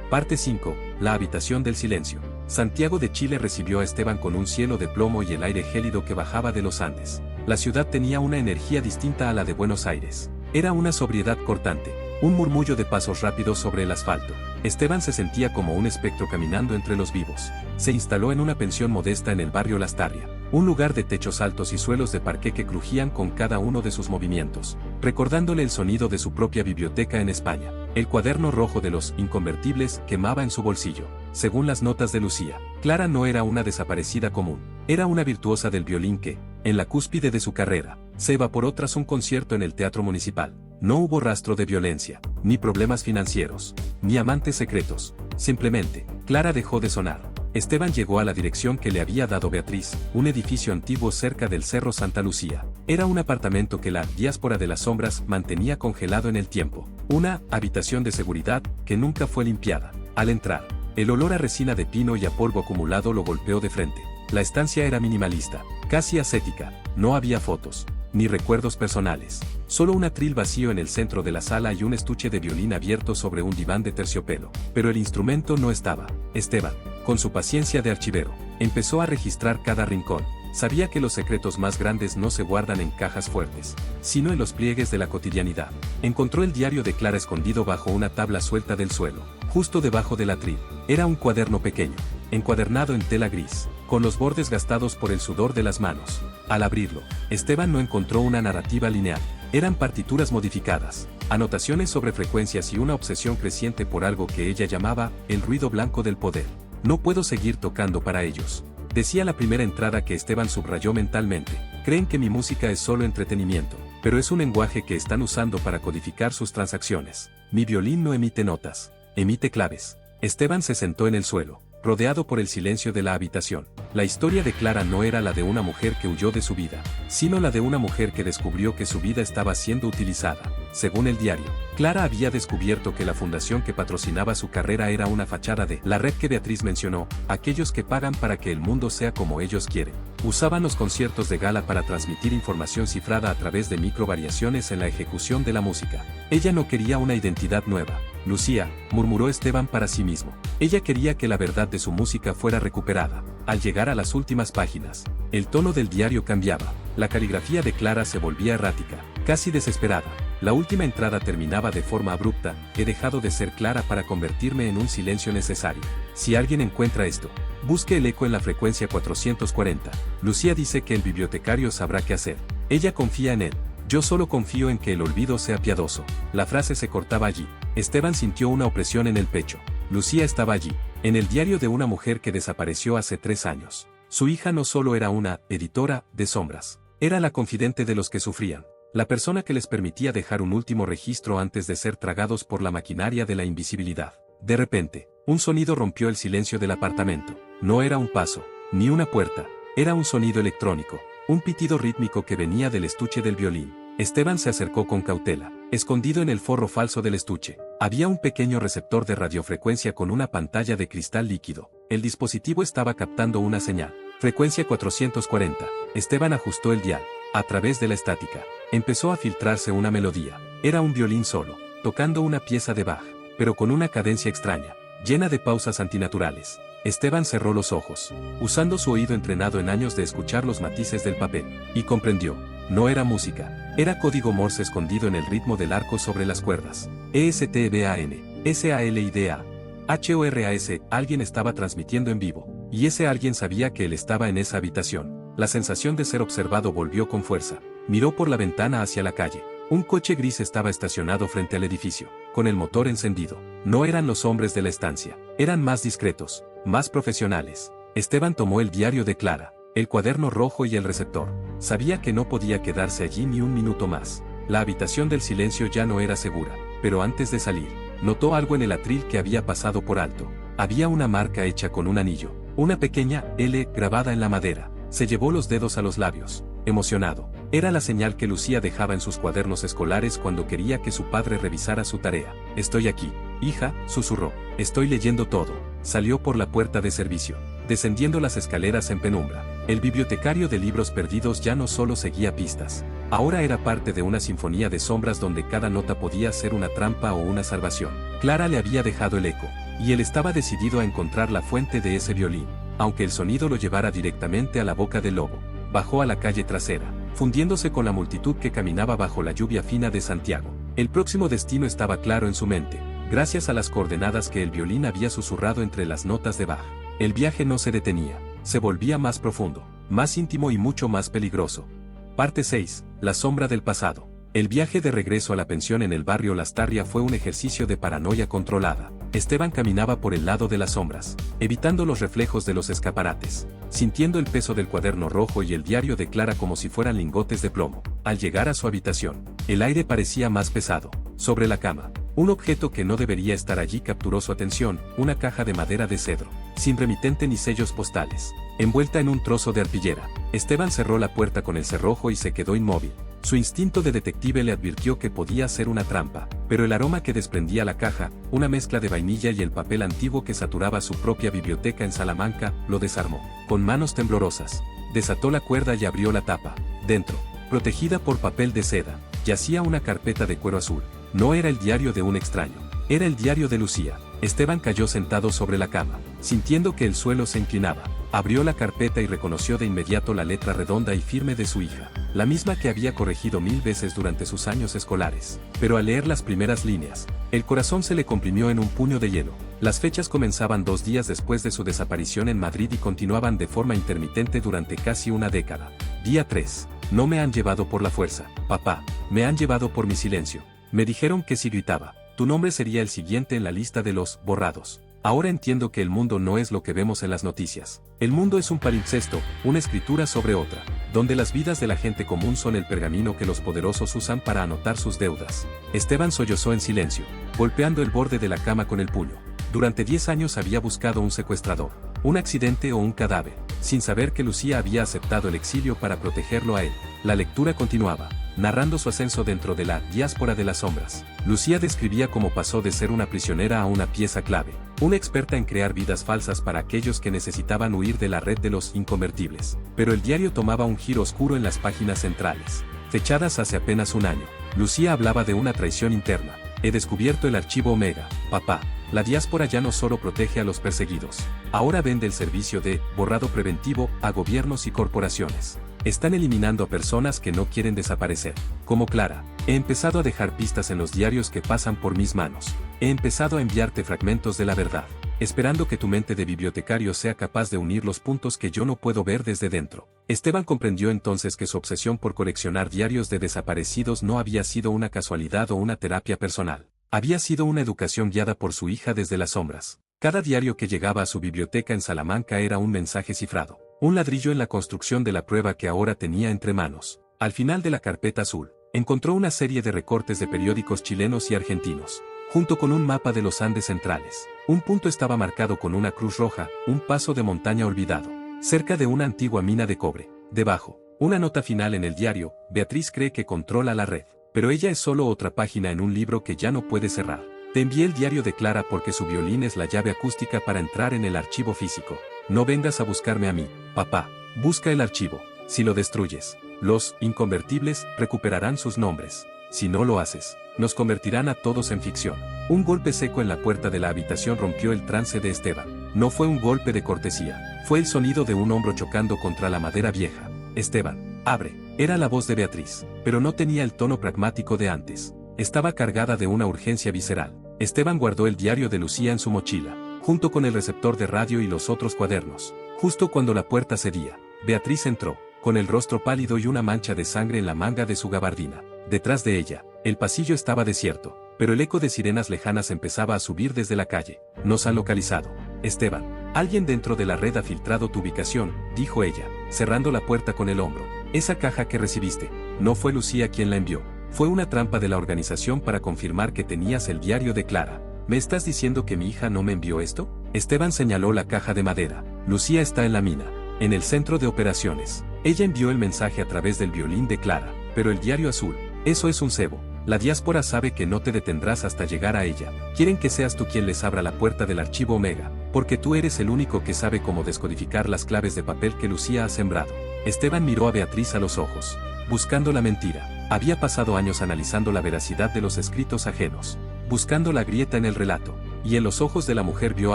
S1: Parte 5. La habitación del silencio. Santiago de Chile recibió a Esteban con un cielo de plomo y el aire gélido que bajaba de los Andes. La ciudad tenía una energía distinta a la de Buenos Aires. Era una sobriedad cortante, un murmullo de pasos rápidos sobre el asfalto. Esteban se sentía como un espectro caminando entre los vivos. Se instaló en una pensión modesta en el barrio Lastarria, un lugar de techos altos y suelos de parqué que crujían con cada uno de sus movimientos, recordándole el sonido de su propia biblioteca en España. El cuaderno rojo de los inconvertibles quemaba en su bolsillo. Según las notas de Lucía, Clara no era una desaparecida común, era una virtuosa del violín que, en la cúspide de su carrera, se evaporó tras un concierto en el Teatro Municipal. No hubo rastro de violencia, ni problemas financieros, ni amantes secretos. Simplemente, Clara dejó de sonar. Esteban llegó a la dirección que le había dado Beatriz, un edificio antiguo cerca del Cerro Santa Lucía. Era un apartamento que la diáspora de las sombras mantenía congelado en el tiempo. Una habitación de seguridad que nunca fue limpiada. Al entrar, el olor a resina de pino y a polvo acumulado lo golpeó de frente. La estancia era minimalista, casi ascética. No había fotos, ni recuerdos personales. Solo un atril vacío en el centro de la sala y un estuche de violín abierto sobre un diván de terciopelo. Pero el instrumento no estaba. Esteban, con su paciencia de archivero, empezó a registrar cada rincón. Sabía que los secretos más grandes no se guardan en cajas fuertes, sino en los pliegues de la cotidianidad. Encontró el diario de Clara escondido bajo una tabla suelta del suelo, justo debajo del atril. Era un cuaderno pequeño, encuadernado en tela gris, con los bordes gastados por el sudor de las manos. Al abrirlo, Esteban no encontró una narrativa lineal. Eran partituras modificadas, anotaciones sobre frecuencias y una obsesión creciente por algo que ella llamaba el ruido blanco del poder. No puedo seguir tocando para ellos, decía la primera entrada que Esteban subrayó mentalmente. Creen que mi música es solo entretenimiento, pero es un lenguaje que están usando para codificar sus transacciones. Mi violín no emite notas, emite claves. Esteban se sentó en el suelo, rodeado por el silencio de la habitación. La historia de Clara no era la de una mujer que huyó de su vida, sino la de una mujer que descubrió que su vida estaba siendo utilizada. Según el diario, Clara había descubierto que la fundación que patrocinaba su carrera era una fachada de la red que Beatriz mencionó, aquellos que pagan para que el mundo sea como ellos quieren. Usaban los conciertos de gala para transmitir información cifrada a través de microvariaciones en la ejecución de la música. Ella no quería una identidad nueva. Lucía, murmuró Esteban para sí mismo. Ella quería que la verdad de su música fuera recuperada. Al llegar a las últimas páginas, el tono del diario cambiaba. La caligrafía de Clara se volvía errática, casi desesperada. La última entrada terminaba de forma abrupta: he dejado de ser Clara para convertirme en un silencio necesario. Si alguien encuentra esto, busque el eco en la frecuencia 440. Lucía dice que el bibliotecario sabrá qué hacer. Ella confía en él. Yo solo confío en que el olvido sea piadoso. La frase se cortaba allí. Esteban sintió una opresión en el pecho. Lucía estaba allí, en el diario de una mujer que desapareció hace 3 años. Su hija no solo era una editora de sombras, era la confidente de los que sufrían, la persona que les permitía dejar un último registro antes de ser tragados por la maquinaria de la invisibilidad. De repente, un sonido rompió el silencio del apartamento. No era un paso, ni una puerta, era un sonido electrónico, un pitido rítmico que venía del estuche del violín. Esteban se acercó con cautela. Escondido en el forro falso del estuche, había un pequeño receptor de radiofrecuencia con una pantalla de cristal líquido. El dispositivo estaba captando una señal. Frecuencia 440. Esteban ajustó el dial. A través de la estática, empezó a filtrarse una melodía. Era un violín solo, tocando una pieza de Bach, pero con una cadencia extraña, llena de pausas antinaturales. Esteban cerró los ojos, usando su oído entrenado en años de escuchar los matices del papel, y comprendió. No era música, era código Morse escondido en el ritmo del arco sobre las cuerdas. ESTBAN, SALIDA, HORAS, alguien estaba transmitiendo en vivo, y ese alguien sabía que él estaba en esa habitación. La sensación de ser observado volvió con fuerza. Miró por la ventana hacia la calle. Un coche gris estaba estacionado frente al edificio, con el motor encendido. No eran los hombres de la estancia, eran más discretos, más profesionales. Esteban tomó el diario de Clara, el cuaderno rojo y el receptor. Sabía que no podía quedarse allí ni un minuto más. La habitación del silencio ya no era segura, pero antes de salir, notó algo en el atril que había pasado por alto. Había una marca hecha con un anillo, una pequeña L grabada en la madera. Se llevó los dedos a los labios, emocionado. Era la señal que Lucía dejaba en sus cuadernos escolares cuando quería que su padre revisara su tarea. Estoy aquí, hija, susurró. Estoy leyendo todo. Salió por la puerta de servicio. descendiendo las escaleras en penumbra. El bibliotecario de libros perdidos ya no solo seguía pistas. Ahora era parte de una sinfonía de sombras donde cada nota podía ser una trampa o una salvación. Clara le había dejado el eco, y él estaba decidido a encontrar la fuente de ese violín, aunque el sonido lo llevara directamente a la boca del lobo. Bajó a la calle trasera, fundiéndose con la multitud que caminaba bajo la lluvia fina de Santiago. El próximo destino estaba claro en su mente, gracias a las coordenadas que el violín había susurrado entre las notas de Bach. El viaje no se detenía, se volvía más profundo, más íntimo y mucho más peligroso. Parte 6. La sombra del pasado. El viaje de regreso a la pensión en el barrio Lastarria fue un ejercicio de paranoia controlada. Esteban caminaba por el lado de las sombras, evitando los reflejos de los escaparates, sintiendo el peso del cuaderno rojo y el diario de Clara como si fueran lingotes de plomo. Al llegar a su habitación, el aire parecía más pesado. Sobre la cama, un objeto que no debería estar allí capturó su atención, una caja de madera de cedro, sin remitente ni sellos postales, envuelta en un trozo de arpillera. Esteban cerró la puerta con el cerrojo y se quedó inmóvil. Su instinto de detective le advirtió que podía ser una trampa, pero el aroma que desprendía la caja, una mezcla de vainilla y el papel antiguo que saturaba su propia biblioteca en Salamanca, lo desarmó. Con manos temblorosas, desató la cuerda y abrió la tapa. Dentro, protegida por papel de seda, yacía una carpeta de cuero azul. No era el diario de un extraño, era el diario de Lucía. Esteban cayó sentado sobre la cama, sintiendo que el suelo se inclinaba. Abrió la carpeta y reconoció de inmediato la letra redonda y firme de su hija, la misma que había corregido 1000 veces durante sus años escolares. Pero al leer las primeras líneas, el corazón se le comprimió en un puño de hielo. Las fechas comenzaban 2 días después de su desaparición en Madrid y continuaban de forma intermitente durante casi una década. Día 3. No me han llevado por la fuerza, papá, me han llevado por mi silencio. Me dijeron que si gritaba, tu nombre sería el siguiente en la lista de los borrados. Ahora entiendo que el mundo no es lo que vemos en las noticias. El mundo es un palimpsesto, una escritura sobre otra, donde las vidas de la gente común son el pergamino que los poderosos usan para anotar sus deudas. Esteban sollozó en silencio, golpeando el borde de la cama con el puño. Durante 10 años había buscado un secuestrador, un accidente o un cadáver, sin saber que Lucía había aceptado el exilio para protegerlo a él. La lectura continuaba, narrando su ascenso dentro de la diáspora de las sombras. Lucía describía cómo pasó de ser una prisionera a una pieza clave, una experta en crear vidas falsas para aquellos que necesitaban huir de la red de los inconvertibles. Pero el diario tomaba un giro oscuro en las páginas centrales, fechadas hace apenas un año. Lucía hablaba de una traición interna. He descubierto el archivo Omega, papá. La diáspora ya no solo protege a los perseguidos, ahora vende el servicio de borrado preventivo a gobiernos y corporaciones. Están eliminando a personas que no quieren desaparecer. Como Clara, he empezado a dejar pistas en los diarios que pasan por mis manos. He empezado a enviarte fragmentos de la verdad, esperando que tu mente de bibliotecario sea capaz de unir los puntos que yo no puedo ver desde dentro. Esteban comprendió entonces que su obsesión por coleccionar diarios de desaparecidos no había sido una casualidad o una terapia personal. Había sido una educación guiada por su hija desde las sombras. Cada diario que llegaba a su biblioteca en Salamanca era un mensaje cifrado, un ladrillo en la construcción de la prueba que ahora tenía entre manos. Al final de la carpeta azul, encontró una serie de recortes de periódicos chilenos y argentinos, junto con un mapa de los Andes centrales. Un punto estaba marcado con una cruz roja, un paso de montaña olvidado, cerca de una antigua mina de cobre. Debajo, una nota final en el diario: Beatriz cree que controla la red, pero ella es solo otra página en un libro que ya no puede cerrar. Te envié el diario de Clara porque su violín es la llave acústica para entrar en el archivo físico. No vengas a buscarme a mí, papá. Busca el archivo. Si lo destruyes, los inconvertibles recuperarán sus nombres. Si no lo haces, nos convertirán a todos en ficción. Un golpe seco en la puerta de la habitación rompió el trance de Esteban. No fue un golpe de cortesía, fue el sonido de un hombro chocando contra la madera vieja. Esteban, abre. Era la voz de Beatriz, pero no tenía el tono pragmático de antes. Estaba cargada de una urgencia visceral. Esteban guardó el diario de Lucía en su mochila, junto con el receptor de radio y los otros cuadernos. Justo cuando la puerta cedía, Beatriz entró, con el rostro pálido y una mancha de sangre en la manga de su gabardina. Detrás de ella, el pasillo estaba desierto, pero el eco de sirenas lejanas empezaba a subir desde la calle. Nos han localizado. Esteban, alguien dentro de la red ha filtrado tu ubicación, dijo ella, cerrando la puerta con el hombro. Esa caja que recibiste, no fue Lucía quien la envió. Fue una trampa de la organización para confirmar que tenías el diario de Clara. ¿Me estás diciendo que mi hija no me envió esto? Esteban señaló la caja de madera. Lucía está en la mina, en el centro de operaciones. Ella envió el mensaje a través del violín de Clara, pero el diario azul, eso es un cebo. La diáspora sabe que no te detendrás hasta llegar a ella. Quieren que seas tú quien les abra la puerta del archivo Omega. Porque tú eres el único que sabe cómo descodificar las claves de papel que Lucía ha sembrado. Esteban miró a Beatriz a los ojos, buscando la mentira. Había pasado años analizando la veracidad de los escritos ajenos, buscando la grieta en el relato, y en los ojos de la mujer vio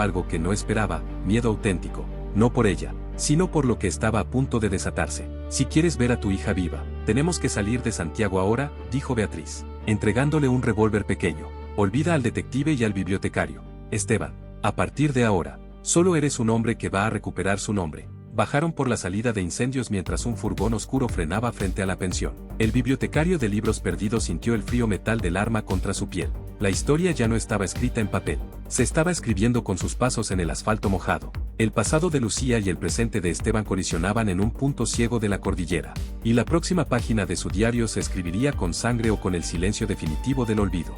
S1: algo que no esperaba, miedo auténtico, no por ella, sino por lo que estaba a punto de desatarse. Si quieres ver a tu hija viva, tenemos que salir de Santiago ahora, dijo Beatriz, entregándole un revólver pequeño. Olvida al detective y al bibliotecario. Esteban, a partir de ahora, solo eres un hombre que va a recuperar su nombre. Bajaron por la salida de incendios mientras un furgón oscuro frenaba frente a la pensión. El bibliotecario de libros perdidos sintió el frío metal del arma contra su piel. La historia ya no estaba escrita en papel. Se estaba escribiendo con sus pasos en el asfalto mojado. El pasado de Lucía y el presente de Esteban colisionaban en un punto ciego de la cordillera. Y la próxima página de su diario se escribiría con sangre o con el silencio definitivo del olvido.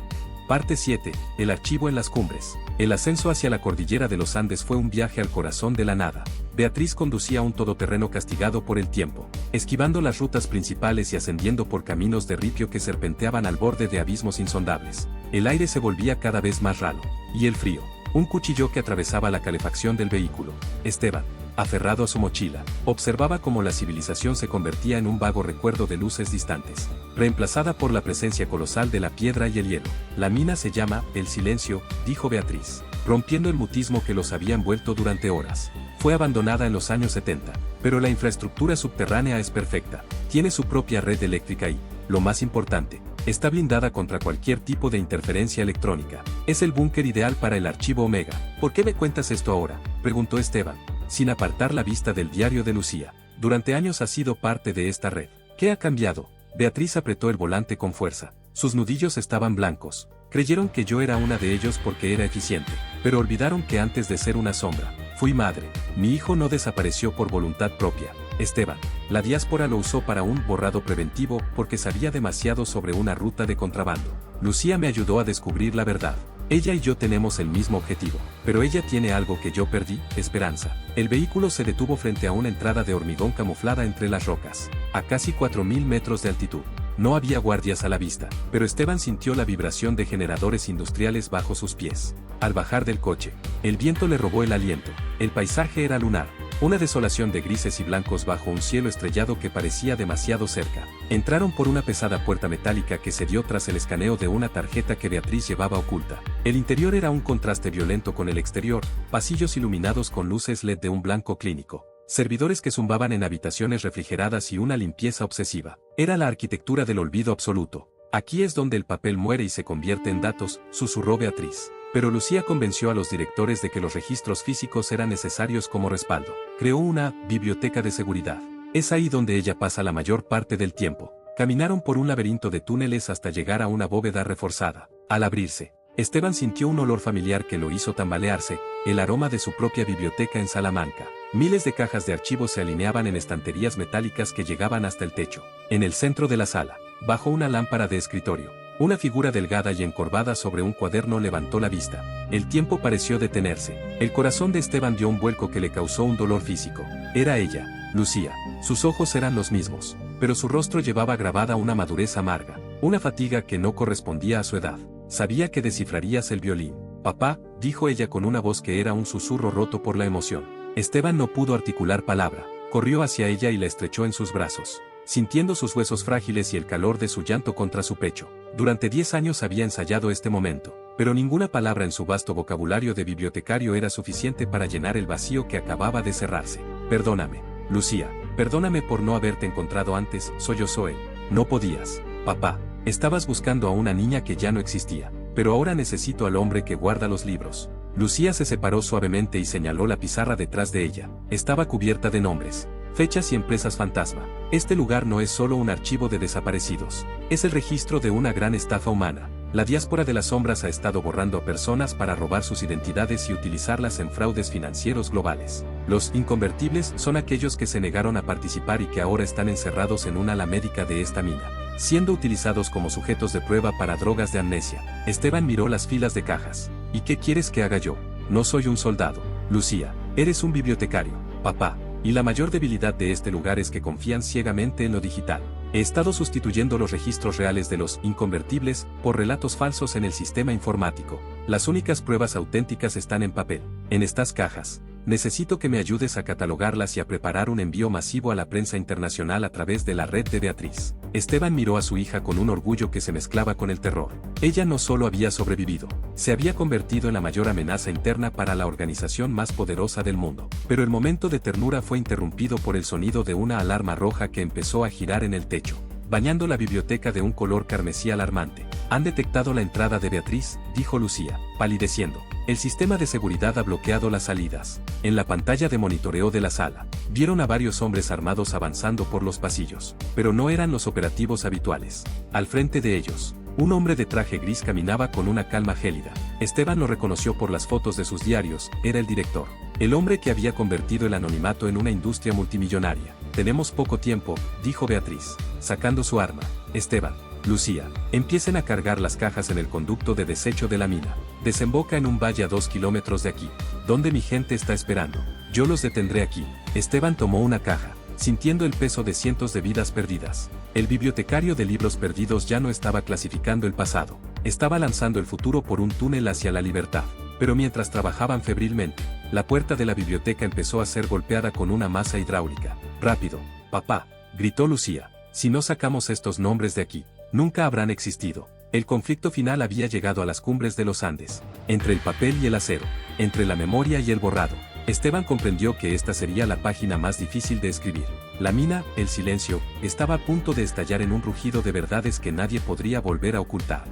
S1: Parte 7. El archivo en las cumbres. El ascenso hacia la cordillera de los Andes fue un viaje al corazón de la nada. Beatriz conducía un todoterreno castigado por el tiempo, esquivando las rutas principales y ascendiendo por caminos de ripio que serpenteaban al borde de abismos insondables. El aire se volvía cada vez más ralo, y el frío, un cuchillo que atravesaba la calefacción del vehículo. Esteban, aferrado a su mochila, observaba cómo la civilización se convertía en un vago recuerdo de luces distantes, reemplazada por la presencia colosal de la piedra y el hielo. La mina se llama El Silencio, dijo Beatriz, rompiendo el mutismo que los había envuelto durante horas. Fue abandonada en los años 70, pero la infraestructura subterránea es perfecta, tiene su propia red eléctrica y, lo más importante, está blindada contra cualquier tipo de interferencia electrónica. Es el búnker ideal para el archivo Omega. ¿Por qué me cuentas esto ahora?, preguntó Esteban, sin apartar la vista del diario de Lucía. Durante años has sido parte de esta red. ¿Qué ha cambiado? Beatriz apretó el volante con fuerza. Sus nudillos estaban blancos. Creyeron que yo era una de ellos porque era eficiente, pero olvidaron que antes de ser una sombra, fui madre. Mi hijo no desapareció por voluntad propia. Esteban, la diáspora lo usó para un borrado preventivo porque sabía demasiado sobre una ruta de contrabando. Lucía me ayudó a descubrir la verdad. Ella y yo tenemos el mismo objetivo, pero ella tiene algo que yo perdí, esperanza. El vehículo se detuvo frente a una entrada de hormigón camuflada entre las rocas, a casi 4000 metros de altitud. No había guardias a la vista, pero Esteban sintió la vibración de generadores industriales bajo sus pies. Al bajar del coche, el viento le robó el aliento. El paisaje era lunar, una desolación de grises y blancos bajo un cielo estrellado que parecía demasiado cerca. Entraron por una pesada puerta metálica que se dio tras el escaneo de una tarjeta que Beatriz llevaba oculta. El interior era un contraste violento con el exterior, pasillos iluminados con luces LED de un blanco clínico, servidores que zumbaban en habitaciones refrigeradas y una limpieza obsesiva. Era la arquitectura del olvido absoluto. Aquí es donde el papel muere y se convierte en datos, susurró Beatriz. Pero Lucía convenció a los directores de que los registros físicos eran necesarios como respaldo. Creó una biblioteca de seguridad. Es ahí donde ella pasa la mayor parte del tiempo. Caminaron por un laberinto de túneles hasta llegar a una bóveda reforzada. Al abrirse, Esteban sintió un olor familiar que lo hizo tambalearse, el aroma de su propia biblioteca en Salamanca. Miles de cajas de archivos se alineaban en estanterías metálicas que llegaban hasta el techo. En el centro de la sala, bajo una lámpara de escritorio, una figura delgada y encorvada sobre un cuaderno levantó la vista. El tiempo pareció detenerse. El corazón de Esteban dio un vuelco que le causó un dolor físico. Era ella, Lucía. Sus ojos eran los mismos, pero su rostro llevaba grabada una madurez amarga, una fatiga que no correspondía a su edad. Sabía que descifrarías el violín. Papá, dijo ella con una voz que era un susurro roto por la emoción. Esteban no pudo articular palabra. Corrió hacia ella y la estrechó en sus brazos, sintiendo sus huesos frágiles y el calor de su llanto contra su pecho. Durante 10 años había ensayado este momento, pero ninguna palabra en su vasto vocabulario de bibliotecario era suficiente para llenar el vacío que acababa de cerrarse. Perdóname, Lucía, perdóname por no haberte encontrado antes, sollozó él. No podías, papá, estabas buscando a una niña que ya no existía, pero ahora necesito al hombre que guarda los libros. Lucía se separó suavemente y señaló la pizarra detrás de ella. Estaba cubierta de nombres, fechas y empresas fantasma. Este lugar no es solo un archivo de desaparecidos, es el registro de una gran estafa humana. La diáspora de las sombras ha estado borrando a personas para robar sus identidades y utilizarlas en fraudes financieros globales. Los inconvertibles son aquellos que se negaron a participar y que ahora están encerrados en una ala médica de esta mina, siendo utilizados como sujetos de prueba para drogas de amnesia. Esteban miró las filas de cajas. ¿Y qué quieres que haga yo? No soy un soldado. Lucía, eres un bibliotecario, papá. Y la mayor debilidad de este lugar es que confían ciegamente en lo digital. He estado sustituyendo los registros reales de los inconvertibles por relatos falsos en el sistema informático. Las únicas pruebas auténticas están en papel, en estas cajas. Necesito que me ayudes a catalogarlas y a preparar un envío masivo a la prensa internacional a través de la red de Beatriz. Esteban miró a su hija con un orgullo que se mezclaba con el terror. Ella no solo había sobrevivido, se había convertido en la mayor amenaza interna para la organización más poderosa del mundo. Pero el momento de ternura fue interrumpido por el sonido de una alarma roja que empezó a girar en el techo, bañando la biblioteca de un color carmesí alarmante. Han detectado la entrada de Beatriz, dijo Lucía, palideciendo. El sistema de seguridad ha bloqueado las salidas. En la pantalla de monitoreo de la sala, vieron a varios hombres armados avanzando por los pasillos, pero no eran los operativos habituales. Al frente de ellos, un hombre de traje gris caminaba con una calma gélida. Esteban lo reconoció por las fotos de sus diarios, era el director. El hombre que había convertido el anonimato en una industria multimillonaria. Tenemos poco tiempo, dijo Beatriz, sacando su arma. Esteban, Lucía, empiecen a cargar las cajas en el conducto de desecho de la mina. Desemboca en un valle a 2 kilómetros de aquí, donde mi gente está esperando. Yo los detendré aquí. Esteban tomó una caja, sintiendo el peso de cientos de vidas perdidas. El bibliotecario de libros perdidos ya no estaba clasificando el pasado, estaba lanzando el futuro por un túnel hacia la libertad. Pero mientras trabajaban febrilmente, la puerta de la biblioteca empezó a ser golpeada con una masa hidráulica. ¡Rápido, papá!, gritó Lucía. Si no sacamos estos nombres de aquí, nunca habrán existido. El conflicto final había llegado a las cumbres de los Andes, entre el papel y el acero, entre la memoria y el borrado. Esteban comprendió que esta sería la página más difícil de escribir. La mina, el silencio, estaba a punto de estallar en un rugido de verdades que nadie podría volver a ocultar.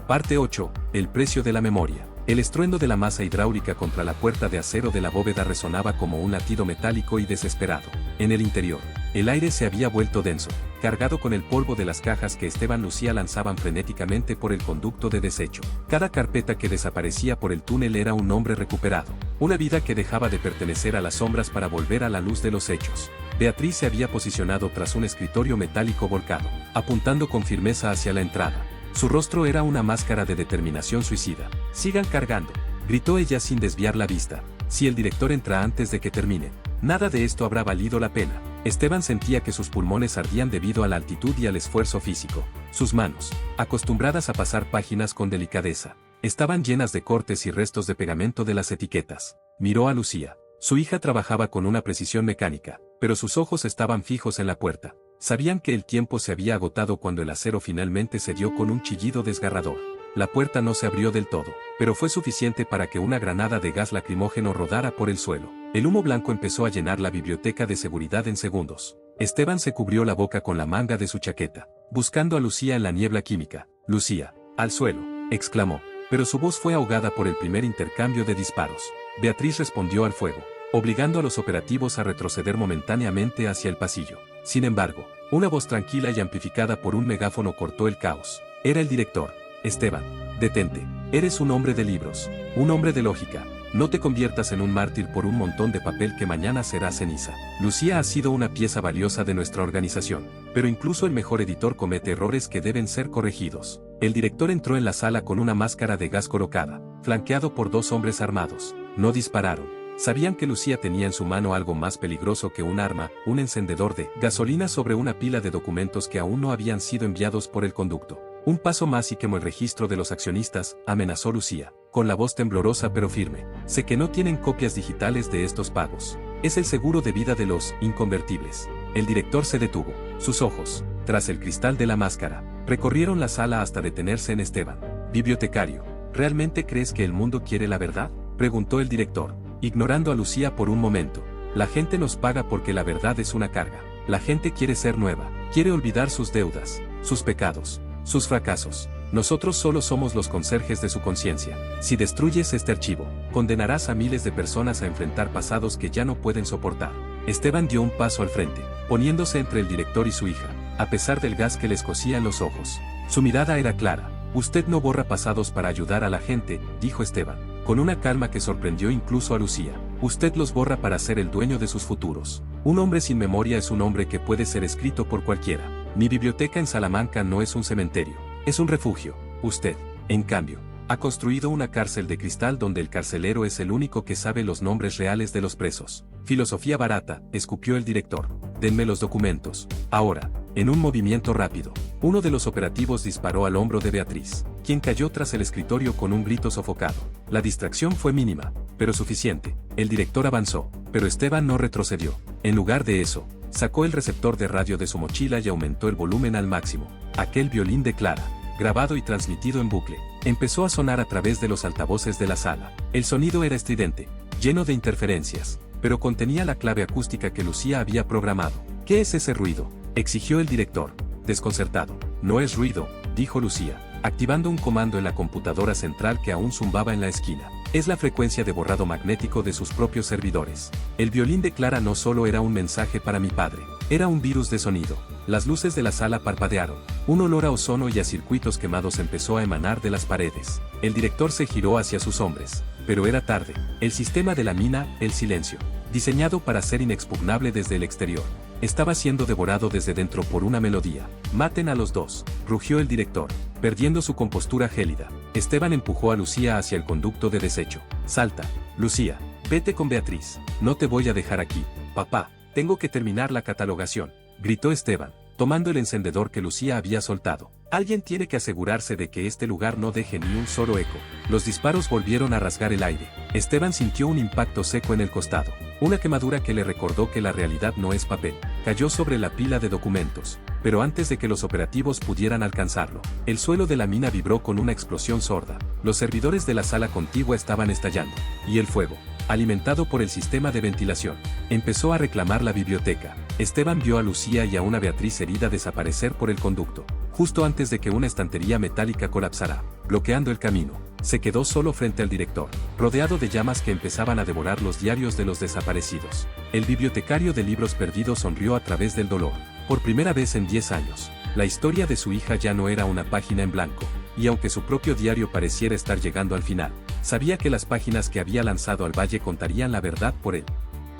S1: Parte 8. El precio de la memoria. El estruendo de la masa hidráulica contra la puerta de acero de la bóveda resonaba como un latido metálico y desesperado. En el interior, el aire se había vuelto denso, cargado con el polvo de las cajas que Esteban y Lucía lanzaban frenéticamente por el conducto de desecho. Cada carpeta que desaparecía por el túnel era un nombre recuperado, una vida que dejaba de pertenecer a las sombras para volver a la luz de los hechos. Beatriz se había posicionado tras un escritorio metálico volcado, apuntando con firmeza hacia la entrada. Su rostro era una máscara de determinación suicida. «Sigan cargando», gritó ella sin desviar la vista. «Si el director entra antes de que termine, nada de esto habrá valido la pena». Esteban sentía que sus pulmones ardían debido a la altitud y al esfuerzo físico. Sus manos, acostumbradas a pasar páginas con delicadeza, estaban llenas de cortes y restos de pegamento de las etiquetas. Miró a Lucía. Su hija trabajaba con una precisión mecánica, pero sus ojos estaban fijos en la puerta. Sabían que el tiempo se había agotado cuando el acero finalmente cedió con un chillido desgarrador. La puerta no se abrió del todo, pero fue suficiente para que una granada de gas lacrimógeno rodara por el suelo. El humo blanco empezó a llenar la biblioteca de seguridad en segundos. Esteban se cubrió la boca con la manga de su chaqueta, buscando a Lucía en la niebla química. «Lucía, al suelo», exclamó, pero su voz fue ahogada por el primer intercambio de disparos. Beatriz respondió al fuego, obligando a los operativos a retroceder momentáneamente hacia el pasillo. Sin embargo, una voz tranquila y amplificada por un megáfono cortó el caos. Era el director. «Esteban, detente. Eres un hombre de libros, un hombre de lógica. No te conviertas en un mártir por un montón de papel que mañana será ceniza. Lucía ha sido una pieza valiosa de nuestra organización, pero incluso el mejor editor comete errores que deben ser corregidos». El director entró en la sala con una máscara de gas colocada, flanqueado por 2 hombres armados. No dispararon. Sabían que Lucía tenía en su mano algo más peligroso que un arma, un encendedor de gasolina sobre una pila de documentos que aún no habían sido enviados por el conducto. «Un paso más y quemo el registro de los accionistas», amenazó Lucía, con la voz temblorosa pero firme. «Sé que no tienen copias digitales de estos pagos. Es el seguro de vida de los inconvertibles». El director se detuvo. Sus ojos, tras el cristal de la máscara, recorrieron la sala hasta detenerse en Esteban. «Bibliotecario, ¿realmente crees que el mundo quiere la verdad?», preguntó el director, ignorando a Lucía por un momento. «La gente nos paga porque la verdad es una carga. La gente quiere ser nueva, quiere olvidar sus deudas, sus pecados, sus fracasos. Nosotros solo somos los conserjes de su conciencia. Si destruyes este archivo, condenarás a miles de personas a enfrentar pasados que ya no pueden soportar». Esteban dio un paso al frente, poniéndose entre el director y su hija, a pesar del gas que les cosía en los ojos. Su mirada era clara. «Usted no borra pasados para ayudar a la gente», dijo Esteban, con una calma que sorprendió incluso a Lucía. «Usted los borra para ser el dueño de sus futuros. Un hombre sin memoria es un hombre que puede ser escrito por cualquiera. Mi biblioteca en Salamanca no es un cementerio, es un refugio. Usted, en cambio, ha construido una cárcel de cristal donde el carcelero es el único que sabe los nombres reales de los presos». «Filosofía barata», escupió el director. denme los documentos. Ahora, en un movimiento rápido, uno de los operativos disparó al hombro de Beatriz, quien cayó tras el escritorio con un grito sofocado. La distracción fue mínima, pero suficiente. El director avanzó, pero Esteban no retrocedió. En lugar de eso, sacó el receptor de radio de su mochila y aumentó el volumen al máximo. Aquel violín de Clara, grabado y transmitido en bucle, empezó a sonar a través de los altavoces de la sala. El sonido era estridente, lleno de interferencias, pero contenía la clave acústica que Lucía había programado. ¿Qué es ese ruido?, exigió el director, desconcertado. No es ruido, dijo Lucía, activando un comando en la computadora central que aún zumbaba en la esquina. Es la frecuencia de borrado magnético de sus propios servidores. El violín de Clara no solo era un mensaje para mi padre, era un virus de sonido. Las luces de la sala parpadearon. Un olor a ozono y a circuitos quemados empezó a emanar de las paredes. El director se giró hacia sus hombres, pero era tarde. El sistema de la mina, el silencio, diseñado para ser inexpugnable desde el exterior, estaba siendo devorado desde dentro por una melodía. Maten a los dos, rugió el director, perdiendo su compostura gélida. Esteban empujó a Lucía hacia el conducto de desecho. Salta, Lucía, vete con Beatriz. No te voy a dejar aquí, papá, tengo que terminar la catalogación, gritó Esteban, tomando el encendedor que Lucía había soltado. Alguien tiene que asegurarse de que este lugar no deje ni un solo eco. Los disparos volvieron a rasgar el aire. Esteban sintió un impacto seco en el costado. Una quemadura que le recordó que la realidad no es papel. Cayó sobre la pila de documentos. Pero antes de que los operativos pudieran alcanzarlo, el suelo de la mina vibró con una explosión sorda. Los servidores de la sala contigua estaban estallando. Y el fuego, alimentado por el sistema de ventilación, empezó a reclamar la biblioteca. Esteban vio a Lucía y a una Beatriz herida desaparecer por el conducto, justo antes de que una estantería metálica colapsara, bloqueando el camino. Se quedó solo frente al director, rodeado de llamas que empezaban a devorar los diarios de los desaparecidos. El bibliotecario de libros perdidos sonrió a través del dolor. Por primera vez en 10 años, la historia de su hija ya no era una página en blanco, y aunque su propio diario pareciera estar llegando al final, sabía que las páginas que había lanzado al valle contarían la verdad por él.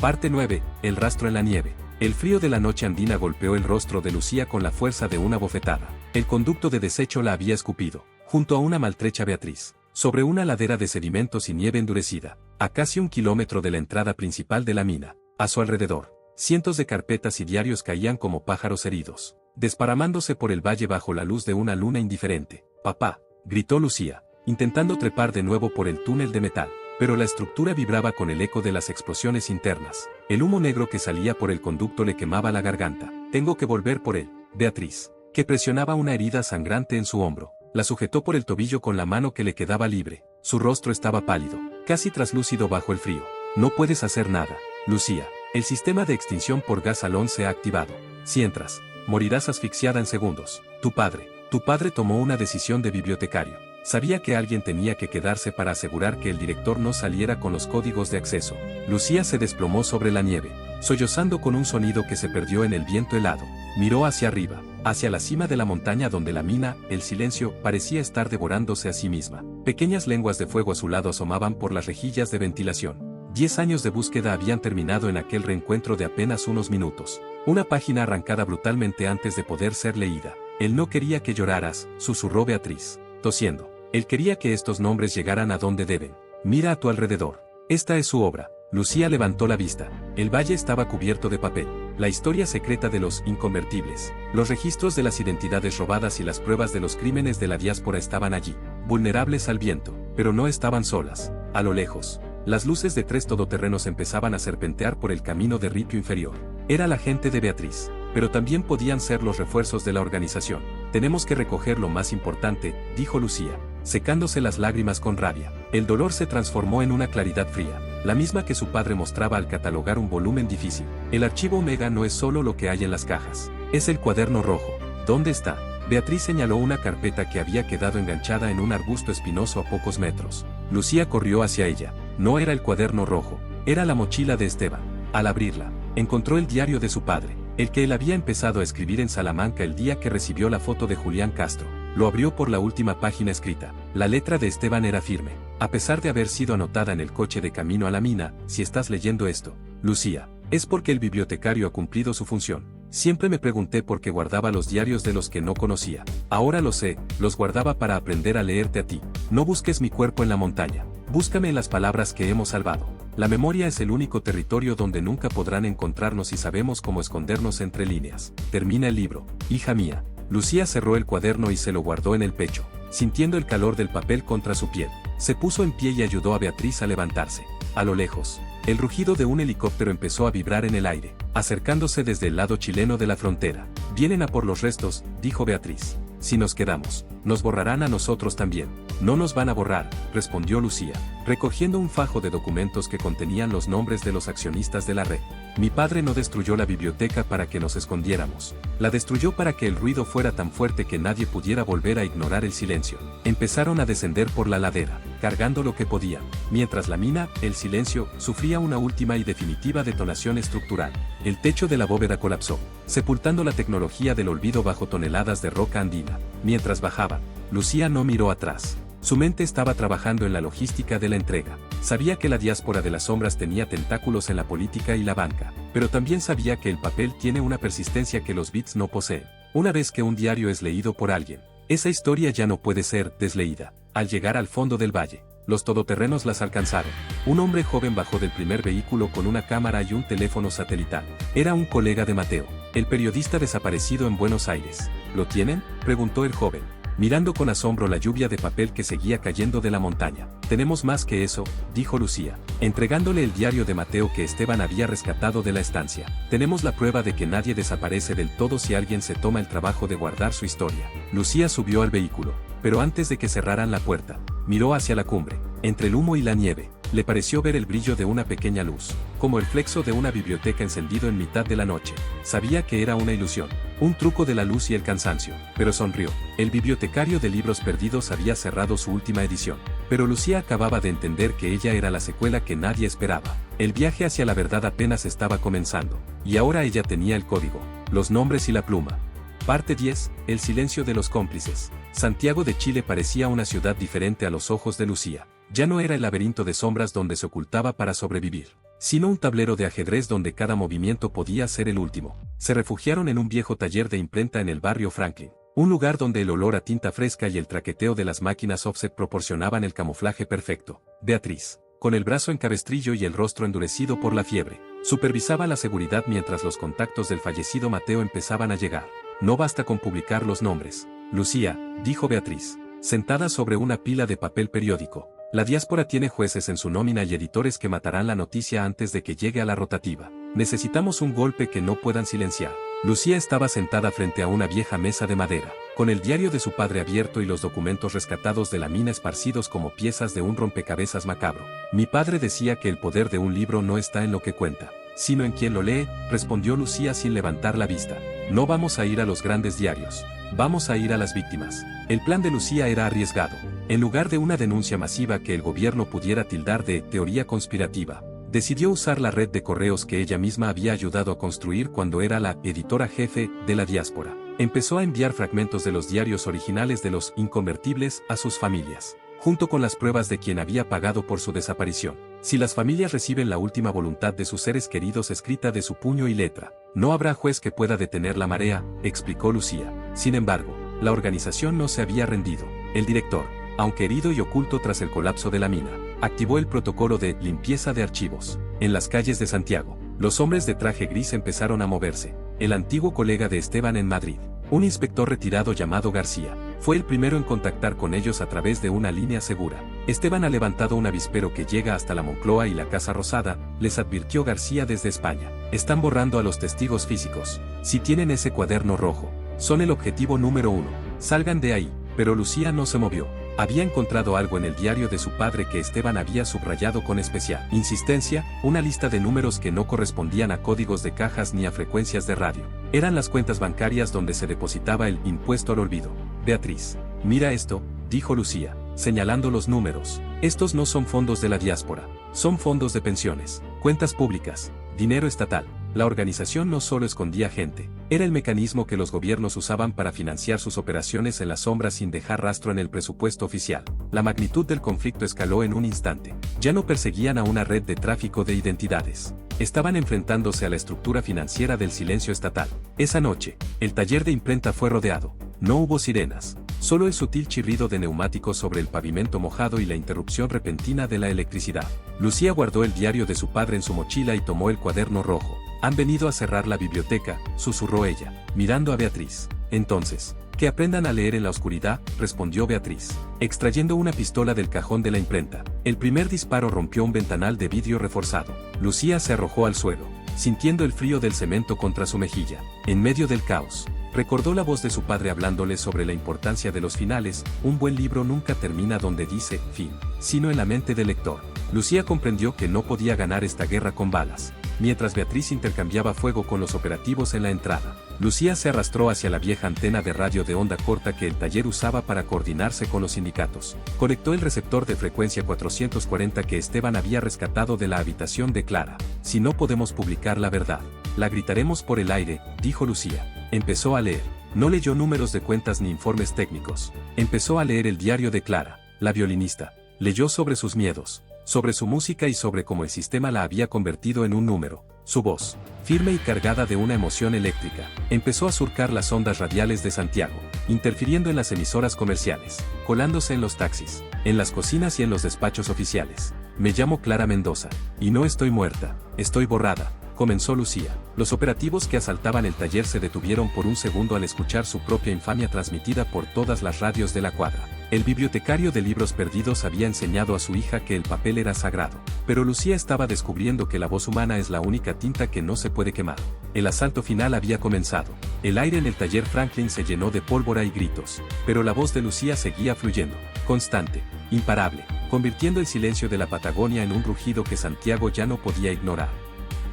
S1: Parte 9. El rastro en la nieve. El frío de la noche andina golpeó el rostro de Lucía con la fuerza de una bofetada. El conducto de desecho la había escupido, junto a una maltrecha Beatriz, sobre una ladera de sedimentos y nieve endurecida, a casi 1 kilómetro de la entrada principal de la mina. A su alrededor, cientos de carpetas y diarios caían como pájaros heridos, desparamándose por el valle bajo la luz de una luna indiferente. «Papá», gritó Lucía, intentando trepar de nuevo por el túnel de metal, pero la estructura vibraba con el eco de las explosiones internas. El humo negro que salía por el conducto le quemaba la garganta. «Tengo que volver por él». Beatriz, que presionaba una herida sangrante en su hombro, la sujetó por el tobillo con la mano que le quedaba libre. Su rostro estaba pálido, casi traslúcido bajo el frío. «No puedes hacer nada, Lucía. El sistema de extinción por gas salón se ha activado. Si entras, morirás asfixiada en segundos. Tu padre tomó una decisión de bibliotecario. Sabía que alguien tenía que quedarse para asegurar que el director no saliera con los códigos de acceso». Lucía se desplomó sobre la nieve, sollozando con un sonido que se perdió en el viento helado. Miró hacia arriba, hacia la cima de la montaña donde la mina, el silencio, parecía estar devorándose a sí misma. Pequeñas lenguas de fuego azulado asomaban por las rejillas de ventilación. 10 años de búsqueda habían terminado en aquel reencuentro de apenas unos minutos. Una página arrancada brutalmente antes de poder ser leída. «Él no quería que lloraras», susurró Beatriz, tosiendo. «Él quería que estos nombres llegaran a donde deben. Mira a tu alrededor. Esta es su obra». Lucía levantó la vista. El valle estaba cubierto de papel. La historia secreta de los inconvertibles, los registros de las identidades robadas y las pruebas de los crímenes de la diáspora estaban allí, vulnerables al viento, pero no estaban solas. A lo lejos, las luces de 3 todoterrenos empezaban a serpentear por el camino de ripio inferior. Era la gente de Beatriz, pero también podían ser los refuerzos de la organización. «Tenemos que recoger lo más importante», dijo Lucía, secándose las lágrimas con rabia. El dolor se transformó en una claridad fría, la misma que su padre mostraba al catalogar un volumen difícil. «El archivo Omega no es solo lo que hay en las cajas, es el cuaderno rojo. ¿Dónde está?». Beatriz señaló una carpeta que había quedado enganchada en un arbusto espinoso a pocos metros. Lucía corrió hacia ella. No era el cuaderno rojo, era la mochila de Esteban. Al abrirla, encontró el diario de su padre, el que él había empezado a escribir en Salamanca el día que recibió la foto de Julián Castro. Lo abrió por la última página escrita. La letra de Esteban era firme, a pesar de haber sido anotada en el coche de camino a la mina. «Si estás leyendo esto, Lucía, es porque el bibliotecario ha cumplido su función. Siempre me pregunté por qué guardaba los diarios de los que no conocía. Ahora lo sé, los guardaba para aprender a leerte a ti. No busques mi cuerpo en la montaña. Búscame en las palabras que hemos salvado. La memoria es el único territorio donde nunca podrán encontrarnos y sabemos cómo escondernos entre líneas. Termina el libro. Hija mía. Lucía cerró el cuaderno y se lo guardó en el pecho, sintiendo el calor del papel contra su piel. Se puso en pie y ayudó a Beatriz a levantarse. A lo lejos, el rugido de un helicóptero empezó a vibrar en el aire, acercándose desde el lado chileno de la frontera. Vienen a por los restos, dijo Beatriz. Si nos quedamos, nos borrarán a nosotros también. No nos van a borrar, respondió Lucía, recogiendo un fajo de documentos que contenían los nombres de los accionistas de la red. Mi padre no destruyó la biblioteca para que nos escondiéramos. La destruyó para que el ruido fuera tan fuerte que nadie pudiera volver a ignorar el silencio. Empezaron a descender por la ladera, cargando lo que podían, mientras la mina, el silencio, sufría una última y definitiva detonación estructural. El techo de la bóveda colapsó, sepultando la tecnología del olvido bajo toneladas de roca andina. Mientras bajaban, Lucía no miró atrás. Su mente estaba trabajando en la logística de la entrega. Sabía que la diáspora de las sombras tenía tentáculos en la política y la banca, pero también sabía que el papel tiene una persistencia que los bits no poseen. Una vez que un diario es leído por alguien, esa historia ya no puede ser desleída. Al llegar al fondo del valle, los todoterrenos las alcanzaron. Un hombre joven bajó del primer vehículo con una cámara y un teléfono satelital. Era un colega de Mateo, el periodista desaparecido en Buenos Aires. ¿Lo tienen?, preguntó el joven, mirando con asombro la lluvia de papel que seguía cayendo de la montaña. Tenemos más que eso, dijo Lucía, entregándole el diario de Mateo que Esteban había rescatado de la estancia. Tenemos la prueba de que nadie desaparece del todo si alguien se toma el trabajo de guardar su historia. Lucía subió al vehículo, pero antes de que cerraran la puerta, miró hacia la cumbre. Entre el humo y la nieve, le pareció ver el brillo de una pequeña luz, como el flexo de una biblioteca encendido en mitad de la noche. Sabía que era una ilusión, un truco de la luz y el cansancio, pero sonrió. El bibliotecario de libros perdidos había cerrado su última edición, pero Lucía acababa de entender que ella era la secuela que nadie esperaba. El viaje hacia la verdad apenas estaba comenzando, y ahora ella tenía el código, los nombres y la pluma. Parte 10. El silencio de los cómplices. Santiago de Chile parecía una ciudad diferente a los ojos de Lucía. Ya no era el laberinto de sombras donde se ocultaba para sobrevivir, sino un tablero de ajedrez donde cada movimiento podía ser el último. Se refugiaron en un viejo taller de imprenta en el barrio Franklin, un lugar donde el olor a tinta fresca y el traqueteo de las máquinas offset proporcionaban el camuflaje perfecto. Beatriz, con el brazo en cabestrillo y el rostro endurecido por la fiebre, supervisaba la seguridad mientras los contactos del fallecido Mateo empezaban a llegar. No basta con publicar los nombres, Lucía, dijo Beatriz, sentada sobre una pila de papel periódico. La diáspora tiene jueces en su nómina y editores que matarán la noticia antes de que llegue a la rotativa. Necesitamos un golpe que no puedan silenciar. Lucía estaba sentada frente a una vieja mesa de madera, con el diario de su padre abierto y los documentos rescatados de la mina esparcidos como piezas de un rompecabezas macabro. Mi padre decía que el poder de un libro no está en lo que cuenta, sino en quien lo lee, respondió Lucía sin levantar la vista. No vamos a ir a los grandes diarios. Vamos a ir a las víctimas. El plan de Lucía era arriesgado. En lugar de una denuncia masiva que el gobierno pudiera tildar de teoría conspirativa, decidió usar la red de correos que ella misma había ayudado a construir cuando era la editora jefe de la diáspora. Empezó a enviar fragmentos de los diarios originales de los inconvertibles a sus familias, junto con las pruebas de quien había pagado por su desaparición. Si las familias reciben la última voluntad de sus seres queridos escrita de su puño y letra, no habrá juez que pueda detener la marea, explicó Lucía. Sin embargo, la organización no se había rendido. El director, aunque herido y oculto tras el colapso de la mina, activó el protocolo de limpieza de archivos. En las calles de Santiago, los hombres de traje gris empezaron a moverse. El antiguo colega de Esteban en Madrid, un inspector retirado llamado García, fue el primero en contactar con ellos a través de una línea segura. Esteban ha levantado un avispero que llega hasta la Moncloa y la Casa Rosada, les advirtió García desde España. Están borrando a los testigos físicos. Si tienen ese cuaderno rojo, son el objetivo número 1. Salgan de ahí. Pero Lucía no se movió. Había encontrado algo en el diario de su padre que Esteban había subrayado con especial insistencia, una lista de números que no correspondían a códigos de cajas ni a frecuencias de radio. Eran las cuentas bancarias donde se depositaba el impuesto al olvido. Beatriz, mira esto, dijo Lucía, señalando los números. Estos no son fondos de la diáspora, son fondos de pensiones, cuentas públicas, dinero estatal. La organización no solo escondía gente, era el mecanismo que los gobiernos usaban para financiar sus operaciones en la sombra sin dejar rastro en el presupuesto oficial. La magnitud del conflicto escaló en un instante. Ya no perseguían a una red de tráfico de identidades. Estaban enfrentándose a la estructura financiera del silencio estatal. Esa noche, el taller de imprenta fue rodeado. No hubo sirenas, Solo el sutil chirrido de neumáticos sobre el pavimento mojado y la interrupción repentina de la electricidad. Lucía guardó el diario de su padre en su mochila y tomó el cuaderno rojo. Han venido a cerrar la biblioteca, susurró ella, mirando a Beatriz. Entonces, que aprendan a leer en la oscuridad, respondió Beatriz, extrayendo una pistola del cajón de la imprenta. El primer disparo rompió un ventanal de vidrio reforzado. Lucía se arrojó al suelo, sintiendo el frío del cemento contra su mejilla. En medio del caos, recordó la voz de su padre hablándole sobre la importancia de los finales. Un buen libro nunca termina donde dice fin, sino en la mente del lector. Lucía comprendió que no podía ganar esta guerra con balas. Mientras Beatriz intercambiaba fuego con los operativos en la entrada, Lucía se arrastró hacia la vieja antena de radio de onda corta que el taller usaba para coordinarse con los sindicatos. Conectó el receptor de frecuencia 440 que Esteban había rescatado de la habitación de Clara. Si no podemos publicar la verdad, la gritaremos por el aire, dijo Lucía. Empezó a leer. No leyó números de cuentas ni informes técnicos. Empezó a leer el diario de Clara, la violinista. Leyó sobre sus miedos, sobre su música y sobre cómo el sistema la había convertido en un número. Su voz, firme y cargada de una emoción eléctrica, empezó a surcar las ondas radiales de Santiago, interfiriendo en las emisoras comerciales, colándose en los taxis, en las cocinas y en los despachos oficiales. Me llamo Clara Mendoza, y no estoy muerta, estoy borrada, comenzó Lucía. Los operativos que asaltaban el taller se detuvieron por un segundo al escuchar su propia infamia transmitida por todas las radios de la cuadra. El bibliotecario de libros perdidos había enseñado a su hija que el papel era sagrado, pero Lucía estaba descubriendo que la voz humana es la única tinta que no se puede quemar. El asalto final había comenzado. El aire en el taller Franklin se llenó de pólvora y gritos, pero la voz de Lucía seguía fluyendo, constante, imparable, convirtiendo el silencio de la Patagonia en un rugido que Santiago ya no podía ignorar.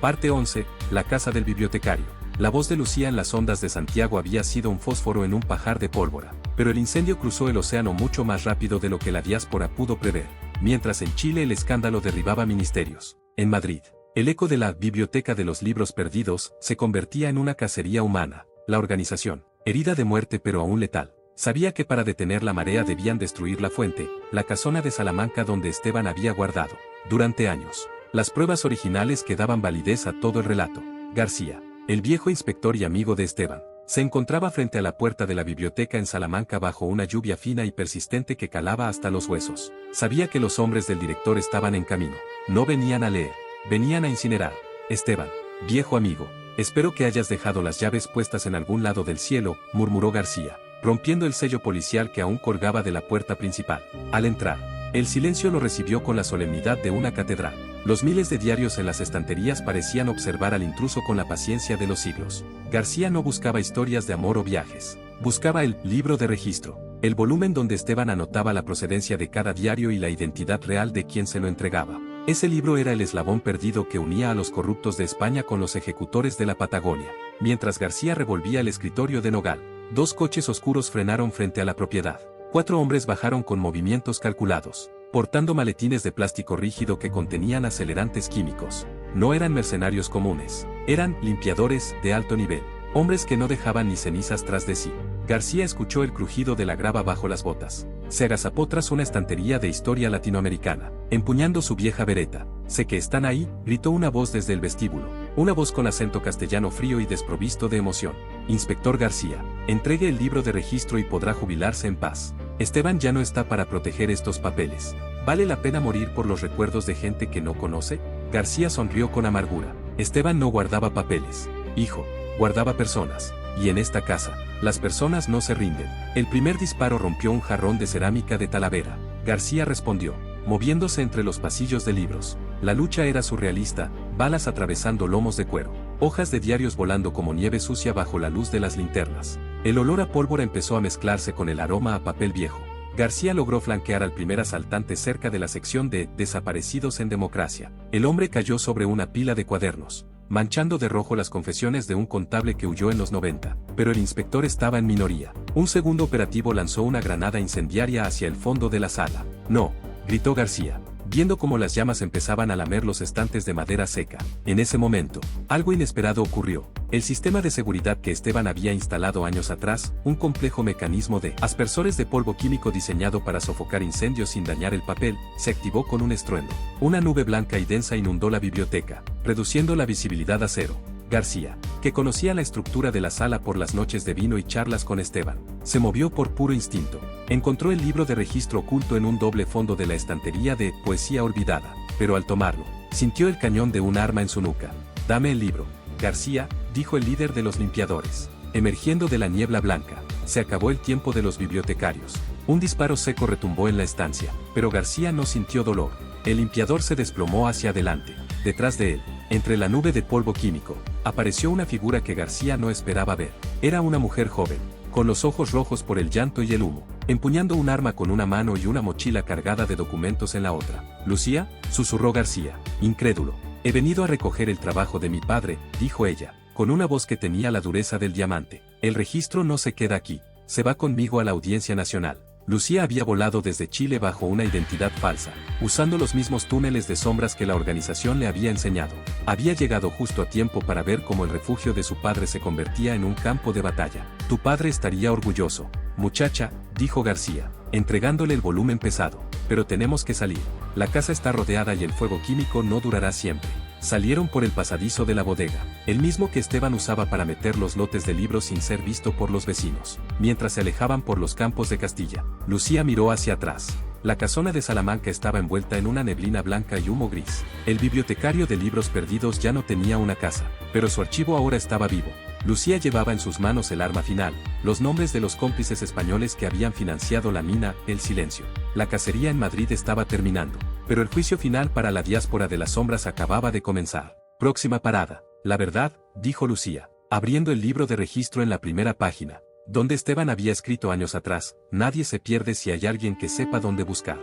S1: Parte 11. La casa del bibliotecario. La voz de Lucía en las ondas de Santiago había sido un fósforo en un pajar de pólvora, pero el incendio cruzó el océano mucho más rápido de lo que la diáspora pudo prever. Mientras en Chile el escándalo derribaba ministerios, en Madrid, el eco de la Biblioteca de los Libros Perdidos se convertía en una cacería humana. La organización, herida de muerte pero aún letal, sabía que para detener la marea debían destruir la fuente, la casona de Salamanca donde Esteban había guardado, durante años, las pruebas originales que daban validez a todo el relato. García, el viejo inspector y amigo de Esteban, se encontraba frente a la puerta de la biblioteca en Salamanca bajo una lluvia fina y persistente que calaba hasta los huesos. Sabía que los hombres del director estaban en camino. No venían a leer, venían a incinerar. Esteban, viejo amigo, espero que hayas dejado las llaves puestas en algún lado del cielo, murmuró García, rompiendo el sello policial que aún colgaba de la puerta principal. Al entrar, el silencio lo recibió con la solemnidad de una catedral. Los miles de diarios en las estanterías parecían observar al intruso con la paciencia de los siglos. García no buscaba historias de amor o viajes. Buscaba el libro de registro, el volumen donde Esteban anotaba la procedencia de cada diario y la identidad real de quien se lo entregaba. Ese libro era el eslabón perdido que unía a los corruptos de España con los ejecutores de la Patagonia. Mientras García revolvía el escritorio de nogal, dos coches oscuros frenaron frente a la propiedad. 4 hombres bajaron con movimientos calculados, portando maletines de plástico rígido que contenían acelerantes químicos. No eran mercenarios comunes, eran limpiadores de alto nivel, hombres que no dejaban ni cenizas tras de sí. García escuchó el crujido de la grava bajo las botas. Se agazapó tras una estantería de historia latinoamericana, empuñando su vieja bereta. Sé que están ahí, gritó una voz desde el vestíbulo, una voz con acento castellano frío y desprovisto de emoción. Inspector García, entregue el libro de registro y podrá jubilarse en paz. Esteban ya no está para proteger estos papeles. ¿Vale la pena morir por los recuerdos de gente que no conoce? García sonrió con amargura. Esteban no guardaba papeles, hijo, guardaba personas. Y en esta casa, las personas no se rinden. El primer disparo rompió un jarrón de cerámica de Talavera. García respondió, moviéndose entre los pasillos de libros. La lucha era surrealista, balas atravesando lomos de cuero, hojas de diarios volando como nieve sucia bajo la luz de las linternas. El olor a pólvora empezó a mezclarse con el aroma a papel viejo. García logró flanquear al primer asaltante cerca de la sección de desaparecidos en democracia. El hombre cayó sobre una pila de cuadernos, manchando de rojo las confesiones de un contable que huyó en los 90, pero el inspector estaba en minoría. Un segundo operativo lanzó una granada incendiaria hacia el fondo de la sala. No, gritó García, viendo cómo las llamas empezaban a lamer los estantes de madera seca. En ese momento, algo inesperado ocurrió. El sistema de seguridad que Esteban había instalado años atrás, un complejo mecanismo de aspersores de polvo químico diseñado para sofocar incendios sin dañar el papel, se activó con un estruendo. Una nube blanca y densa inundó la biblioteca, reduciendo la visibilidad a cero. García, que conocía la estructura de la sala por las noches de vino y charlas con Esteban, se movió por puro instinto. Encontró el libro de registro oculto en un doble fondo de la estantería de Poesía Olvidada, pero al tomarlo, sintió el cañón de un arma en su nuca. «Dame el libro, García», dijo el líder de los limpiadores. Emergiendo de la niebla blanca, se acabó el tiempo de los bibliotecarios. Un disparo seco retumbó en la estancia, pero García no sintió dolor. El limpiador se desplomó hacia adelante. Detrás de él, entre la nube de polvo químico, apareció una figura que García no esperaba ver. Era una mujer joven, con los ojos rojos por el llanto y el humo, empuñando un arma con una mano y una mochila cargada de documentos en la otra. «¿Lucía?», susurró García, incrédulo. «He venido a recoger el trabajo de mi padre», dijo ella, con una voz que tenía la dureza del diamante. «El registro no se queda aquí, se va conmigo a la Audiencia Nacional». Lucía había volado desde Chile bajo una identidad falsa, usando los mismos túneles de sombras que la organización le había enseñado. Había llegado justo a tiempo para ver cómo el refugio de su padre se convertía en un campo de batalla. «Tu padre estaría orgulloso, muchacha», dijo García, entregándole el volumen pesado. «Pero tenemos que salir. La casa está rodeada y el fuego químico no durará siempre». Salieron por el pasadizo de la bodega, el mismo que Esteban usaba para meter los lotes de libros sin ser visto por los vecinos. Mientras se alejaban por los campos de Castilla, Lucía miró hacia atrás. La casona de Salamanca estaba envuelta en una neblina blanca y humo gris. El bibliotecario de libros perdidos ya no tenía una casa, pero su archivo ahora estaba vivo. Lucía llevaba en sus manos el arma final, los nombres de los cómplices españoles que habían financiado la mina, El Silencio. La cacería en Madrid estaba terminando, pero el juicio final para la diáspora de las sombras acababa de comenzar. «Próxima parada, la verdad», dijo Lucía, abriendo el libro de registro en la primera página, donde Esteban había escrito años atrás: «Nadie se pierde si hay alguien que sepa dónde buscar».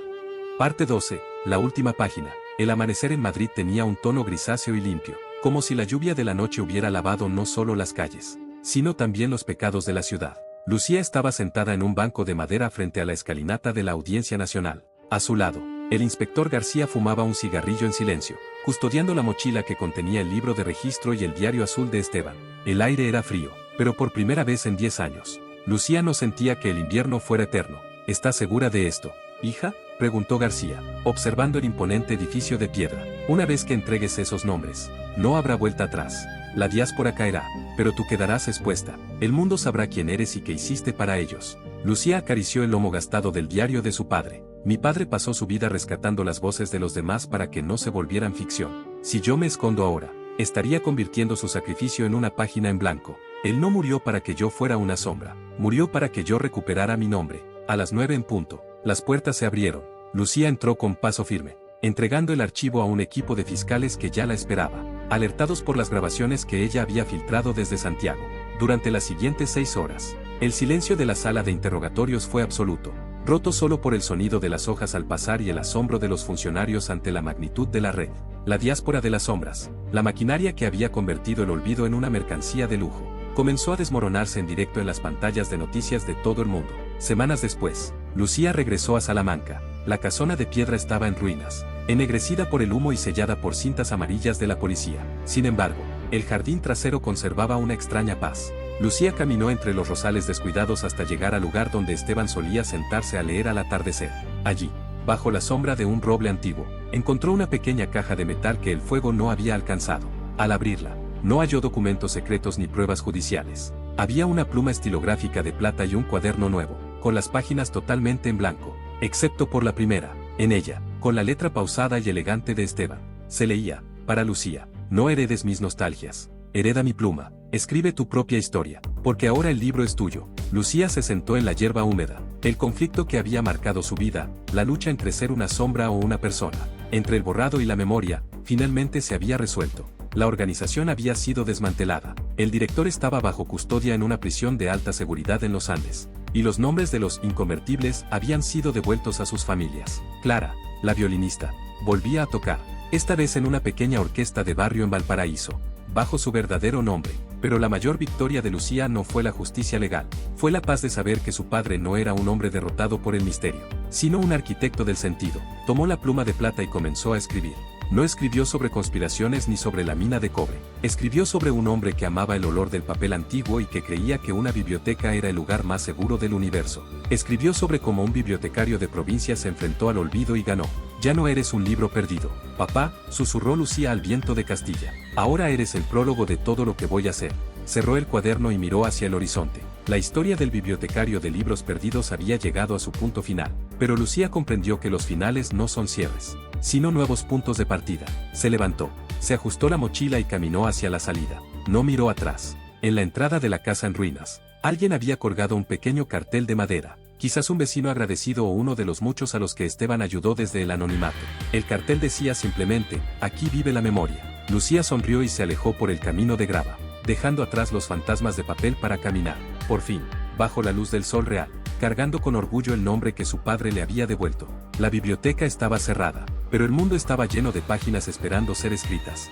S1: Parte 12, la última página. El amanecer en Madrid tenía un tono grisáceo y limpio, como si la lluvia de la noche hubiera lavado no solo las calles, sino también los pecados de la ciudad. Lucía estaba sentada en un banco de madera frente a la escalinata de la Audiencia Nacional. A su lado, el inspector García fumaba un cigarrillo en silencio, custodiando la mochila que contenía el libro de registro y el diario azul de Esteban. El aire era frío, pero por primera vez en 10 años, Lucía no sentía que el invierno fuera eterno. «¿Estás segura de esto, hija?», preguntó García, observando el imponente edificio de piedra. «Una vez que entregues esos nombres, no habrá vuelta atrás. La diáspora caerá, pero tú quedarás expuesta. El mundo sabrá quién eres y qué hiciste para ellos». Lucía acarició el lomo gastado del diario de su padre. «Mi padre pasó su vida rescatando las voces de los demás para que no se volvieran ficción. Si yo me escondo ahora, estaría convirtiendo su sacrificio en una página en blanco. Él no murió para que yo fuera una sombra, murió para que yo recuperara mi nombre». A las 9 en punto, las puertas se abrieron. Lucía entró con paso firme, entregando el archivo a un equipo de fiscales que ya la esperaba, alertados por las grabaciones que ella había filtrado desde Santiago. Durante las siguientes 6 horas, el silencio de la sala de interrogatorios fue absoluto, roto solo por el sonido de las hojas al pasar y el asombro de los funcionarios ante la magnitud de la red. La diáspora de las sombras, la maquinaria que había convertido el olvido en una mercancía de lujo, comenzó a desmoronarse en directo en las pantallas de noticias de todo el mundo. Semanas después, Lucía regresó a Salamanca. La casona de piedra estaba en ruinas, ennegrecida por el humo y sellada por cintas amarillas de la policía. Sin embargo, el jardín trasero conservaba una extraña paz. Lucía caminó entre los rosales descuidados hasta llegar al lugar donde Esteban solía sentarse a leer al atardecer. Allí, bajo la sombra de un roble antiguo, encontró una pequeña caja de metal que el fuego no había alcanzado. Al abrirla, no halló documentos secretos ni pruebas judiciales. Había una pluma estilográfica de plata y un cuaderno nuevo, con las páginas totalmente en blanco, excepto por la primera. En ella, con la letra pausada y elegante de Esteban, se leía: «Para Lucía, no heredes mis nostalgias. Hereda mi pluma, escribe tu propia historia, porque ahora el libro es tuyo». Lucía se sentó en la hierba húmeda. El conflicto que había marcado su vida, la lucha entre ser una sombra o una persona, entre el borrado y la memoria, finalmente se había resuelto. La organización había sido desmantelada. El director estaba bajo custodia en una prisión de alta seguridad en los Andes, y los nombres de los inconvertibles habían sido devueltos a sus familias. Clara, la violinista, volvía a tocar, esta vez en una pequeña orquesta de barrio en Valparaíso, bajo su verdadero nombre. Pero la mayor victoria de Lucía no fue la justicia legal, fue la paz de saber que su padre no era un hombre derrotado por el misterio, sino un arquitecto del sentido. Tomó la pluma de plata y comenzó a escribir. No escribió sobre conspiraciones ni sobre la mina de cobre. Escribió sobre un hombre que amaba el olor del papel antiguo y que creía que una biblioteca era el lugar más seguro del universo. Escribió sobre cómo un bibliotecario de provincia se enfrentó al olvido y ganó. «Ya no eres un libro perdido, papá», susurró Lucía al viento de Castilla. Ahora eres el prólogo de todo lo que voy a hacer. Cerró el cuaderno y miró hacia el horizonte. La historia del bibliotecario de libros perdidos había llegado a su punto final, pero Lucía comprendió que los finales no son cierres, sino nuevos puntos de partida. Se levantó, se ajustó la mochila y caminó hacia la salida. No miró atrás. En la entrada de la casa en ruinas, alguien había colgado un pequeño cartel de madera, quizás un vecino agradecido o uno de los muchos a los que Esteban ayudó desde el anonimato. El cartel decía simplemente, aquí vive la memoria. Lucía sonrió y se alejó por el camino de grava, dejando atrás los fantasmas de papel para caminar, por fin, bajo la luz del sol real, cargando con orgullo el nombre que su padre le había devuelto. La biblioteca estaba cerrada, pero el mundo estaba lleno de páginas esperando ser escritas.